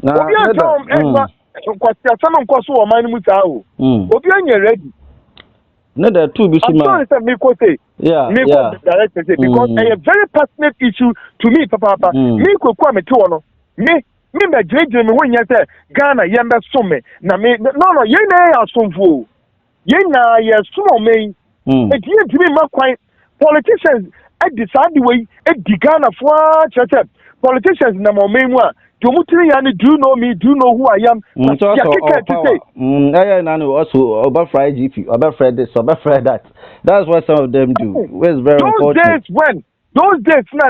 obi atom ekwa kwasi asama nkoso wo man mu saa o obi anya ready. No, there are two bishops. I'm sorry, sir, Miko say. Yeah. Director say because a very passionate issue to me, Papa. Miko Kwame Tuono. Me JJ me when you say Ghana yembe summe. Na me no ye na ya sumfu. Ye na ya sumo me. It ye to me ma quite politicians at decide the way at the Ghana for church. Politicians na mo me mu a do you know me? Do you know who I am? Also, about Friday GP, about Friday this, about Friday that. That's what some of them do. It's very important. Those days, na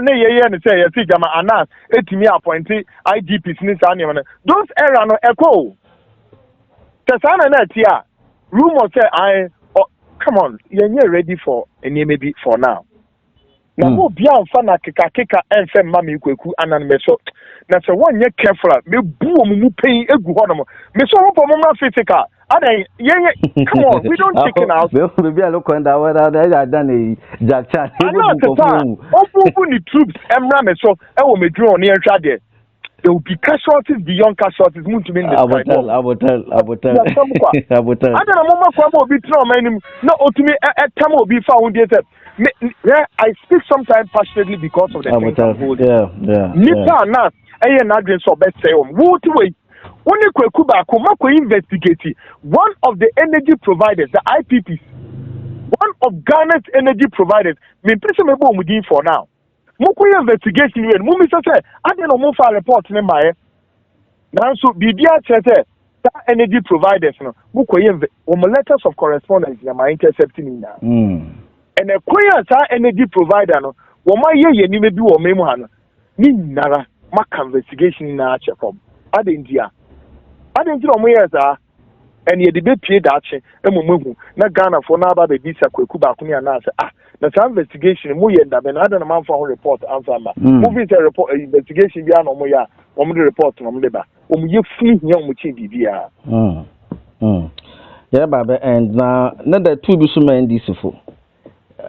say you see Jama Anas, me appointed IGP those era no echo. Kasana na tia. Rumor say come on, you're ready for maybe for now. Na mo bia mfa na keka enfe mama Kwaku Annan me so na se won ye careful me bu omumu pen egu hono mo me so wo po mo ma physical adan ye come on we don't chicken out we be look on that whether they done a jack chat obu ni troops emra me so e wo me drum ne nhwa de there will be casualties beyond casualties muntu me I will tell adan mo ma kwa mo bi tro manim na otumi etam obi fa wo de I speak sometimes passionately because of the things I'm holding. Nipa not not doing so best say what way. Only Kwaku Annan investigate one of the energy providers, the IPPs, one of Ghana's energy providers. Me person me bo mudi for now. Mukoye investigation we mu mi say I don't know file report ne my. Now so bibia chete that energy providers no mukoye letters of correspondence na my intercepting na. And a koya sa energy provider no wo ma ye ni me bi wo memu ha no ni nara maka investigation na check up. Adentia omo yes and ye debate pay that emumehu na Ghana for na ba be bisa Kwaku ba kunu na say na some investigation mu ye nda be na ada man for report answer ma moving say report investigation bia no mo ya omo the report no mo de ba omo ye funi hia omo chi bibia yeah baba and na the two bi so man this for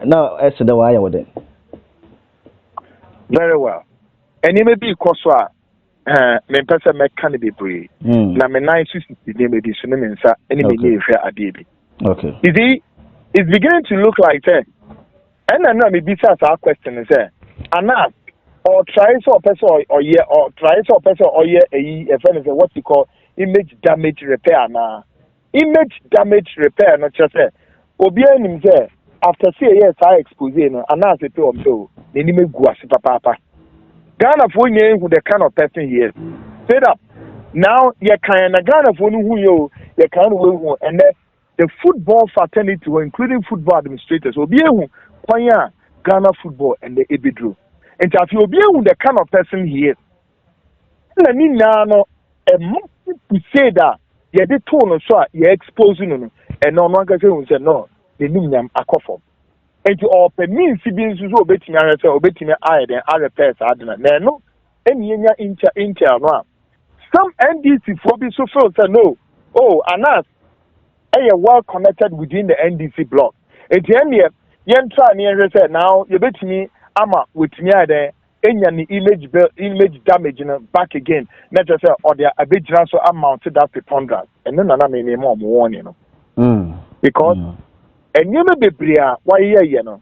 now as the why with them very well and you may be cause me pese me kan be brave na me nice to dey me so me nsa any me dey hwe ade bi okay it's beginning to look like and na me be say question is Anas or try so person or yeah or try so person or yeah a friend is what you call image damage repair na image damage repair no just say obi anim say after 3 years I expose no Anas e pe o so ni me gu ase papa Ghana for who the kind of person he is. Straight up. Now you can Ghana for who you can who and the football fraternity, including football administrators, will be who Ghana football and the Ebidru. And if you be who the kind of person he is, let me now a month to say that you did tone so you're exposing and no one can say no, the name akofo. And to all means to be so betting or betting I then other pairs adna. No, any inter no. Some NDC for be so felt no. Oh, Anas, are well connected within the NDC block. And the yen try near said now you bet me ama with me there any image damage back again. Not just or their abidjan so amounted that preponderance. And then I mean more warning. Because and you may be bria why you know.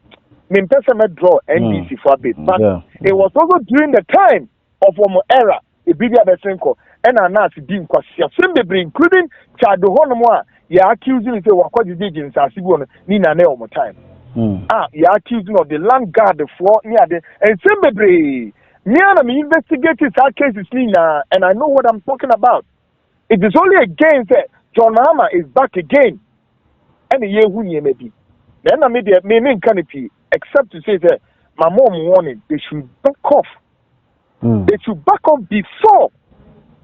Me person may draw NDC for a bit, but it was also during the time of our era. A bigger Besenko and a Nasi being question, including Chado Honomoa. You are accusing the Wakwaji Diggins as you Nina Neomo time. You are accusing of the land guard the floor near the and Simbabri. Niana me investigated our cases Nina, and I know what I'm talking about. It is only against John Mahama is back again. And year who may be. Then I made the main canopy, except to say that my mom warning they should back off. They should back off before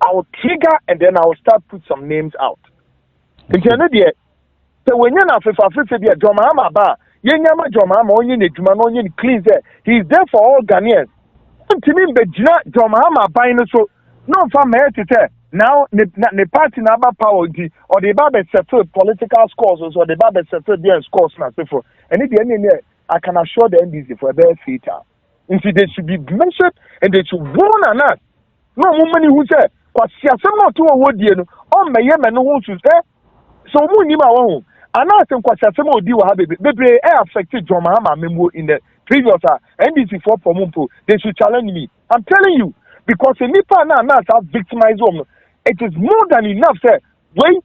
I will trigger and then I will start put some names out. In the so when you're not 50 John Mahama ba, John Mahama only clean there. He is there for all Ghanaians. To me, John Mahama buying so no from here to tell. Now, the party number power or the Bible settle political scores or the Bible settle their scores and so forth. And if the I can assure the NDC for a better future. And so they should be mentioned and they should warn on us. No woman who said, "Because she has not to a word, on my yemen who should say, so Munima won't." And I think what Sasamo do have baby affected John Mahama memo in the previous NDC for Pomumpo. They should challenge me. I'm telling you, because the Nipa now have victimized them. It is more than enough, sir. Wait,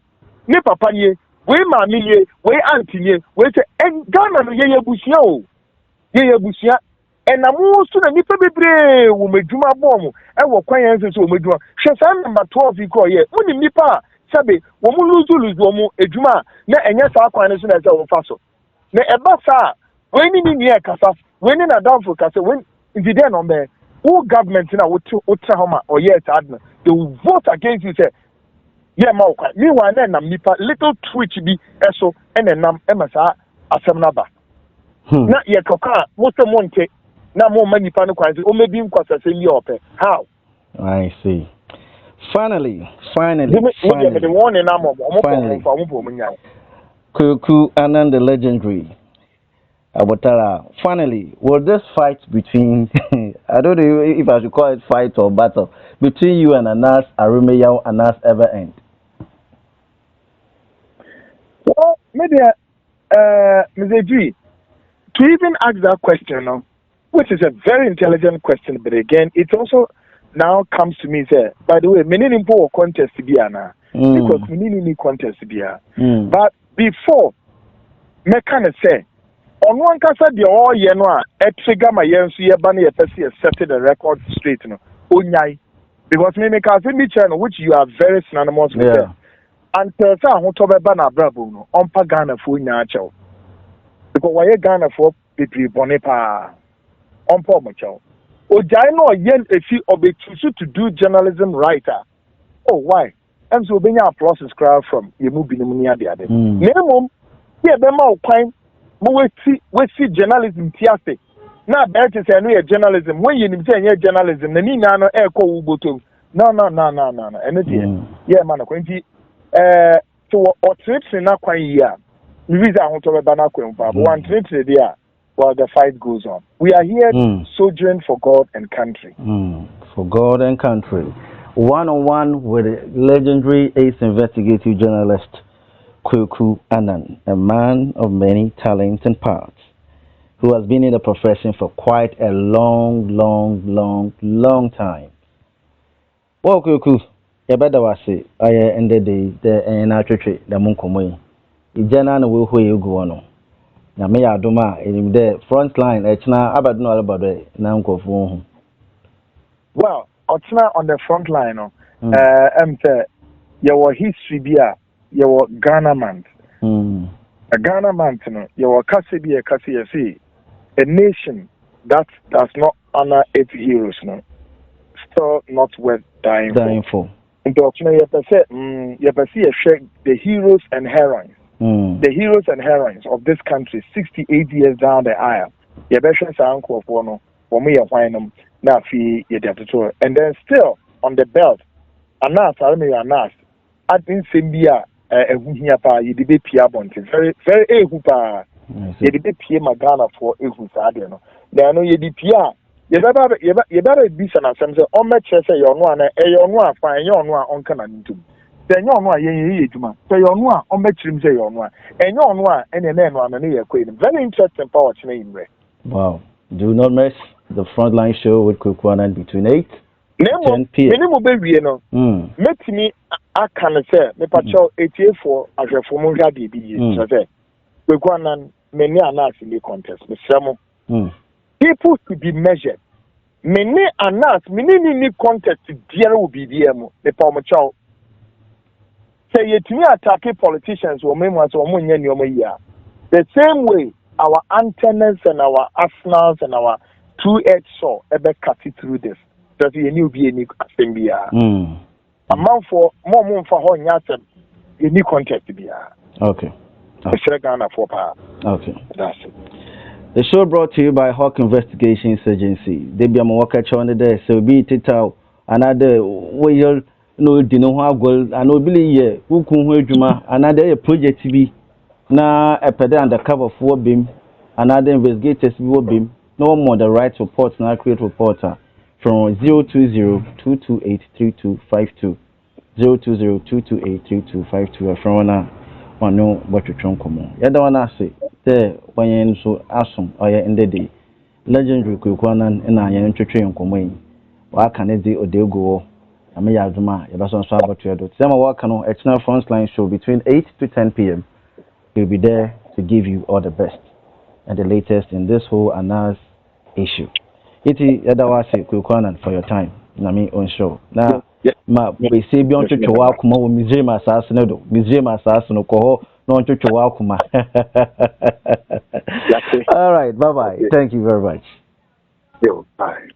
ne papa ye, wait mammy ye, wait auntie ye, wait and Ghana ye bushia, and I'm also the Nipa Bebre who made Juma bomb and what quiet so Medua. Shazam number 12 you call ye, only Nipa, Sabe, Womulu Womo, a Juma, ne and yes, our coronation as our faso. Ne Ebasa, when in the Casa, when in a down for Casa, when in the den on there. All government now would Oklahoma or yes, Adna, they will vote against you. Say, yeah, Mauka. Meanwhile, then little twitch be eso and then MSA Asamnaba. Not yet, Coca, what's the monte? Now more money, Panaquas, or maybe in Quasa Senior. How? I see. Finally. The one in Kwaku Annan, the legendary. Abatara. Finally, will this fight between I don't know if I should call it fight or battle between you and Anas Arumeyaw Anas ever end? Well, maybe Mr. G, to even ask that question, which is a very intelligent question, but again, it also now comes to me say, by the way, many important contest to be because we need contest to be. But before, me kind of say. on one kasa the all yenwa trigger my yensu ye ba na ye pese set the record straight no onyai because me ka say me channel which you are very synonymous with it and tell say ahoto be ba na brabo no onpa Ghana fo nya achew because why Ghana for people bone pa onpa mo chew ojai no yen efi obetusu to do journalism writer oh why and so benya applause crowd from yemu binim ni ade ade minimum ye be ma okwan we see journalism tiase na be to say no journalism when you nim say journalism na ni na no e ko wo botom no ene die yeah man akwanti so o trips na kwan yi a visa ahoto be ba na kwan pa one trip there while the fight goes on we are here sojourn for God and country for God and country one-on-one with legendary ace investigative journalist Kwaku Annan, a man of many talents and parts, who has been in the profession for quite a long time. Well, Kwaku, you better say, I ended the natural the Munkomoy. The general will who you go on. Now, me, I do my in the front line, it's not about no about it. Now, go for well, it's not on the front line. Your history be your Ghana man. A Ghana man, your Kassi a nation that does not honor its heroes, no, still not worth dying for. And you the heroes and heroines. The heroes and heroines of this country, 68 years down the aisle. You better say uncle for no, for me, you find them now. And then still on the belt, Anas, I didn't see me you did Pia Bonte. Very ehupa. You did Pia Magana for Ehusadiano. There know you did Pia. You better be some assembly on my chest, your one, your one, fine, your one on Canaan. Then your one, ye, say your one on my trim, say your one, and your one, and then one, and a queen. Very interesting power name. Wow. Do not miss the Frontline show with Kwaku Annan between 8 10 p.m. Minimum baby, you know. Let me, I can say, me patrol 84 as a former DB. So say, Kwaku Annan, many are not in the contest. People to be measured. Many are not, many contest to deal with BDM, the Palmer Chow. Say, yet me attack politicians or members or money in your year. The same way, our antennas and our arsenals and our two-edged sword ever cut it through this. That you knew be any assembly. A month for more for her yasem, you need contact to be. Okay. Okay. That's it. The show brought to you by Hawk Investigations Agency. They be a worker on the day, so be it out another way you know, dino how gold, and no believe who can juma another project to be now a pedal undercover for beam, another investigators will beam, no more the right reports, now create reporter. From 020-228-3252, 020-228-3252. From one know what you're trying to come on. Yada wana say there when you so awesome or you in the day legendary Kwaku Annan and I am train come wa can it do or they go. I may have my person so about to do. Some work on external frontline show between 8 to 10 p.m. We'll be there to give you all the best and the latest in this whole Annas issue. Iti yada wase Kwaku Annan for your time. Na me on show. Na ma we say bi on twetwe wa kuma wo museum asase no do. Museum asase no ko ho no on twetwe wa kuma. All right, bye bye. Thank you very much. Yo, bye.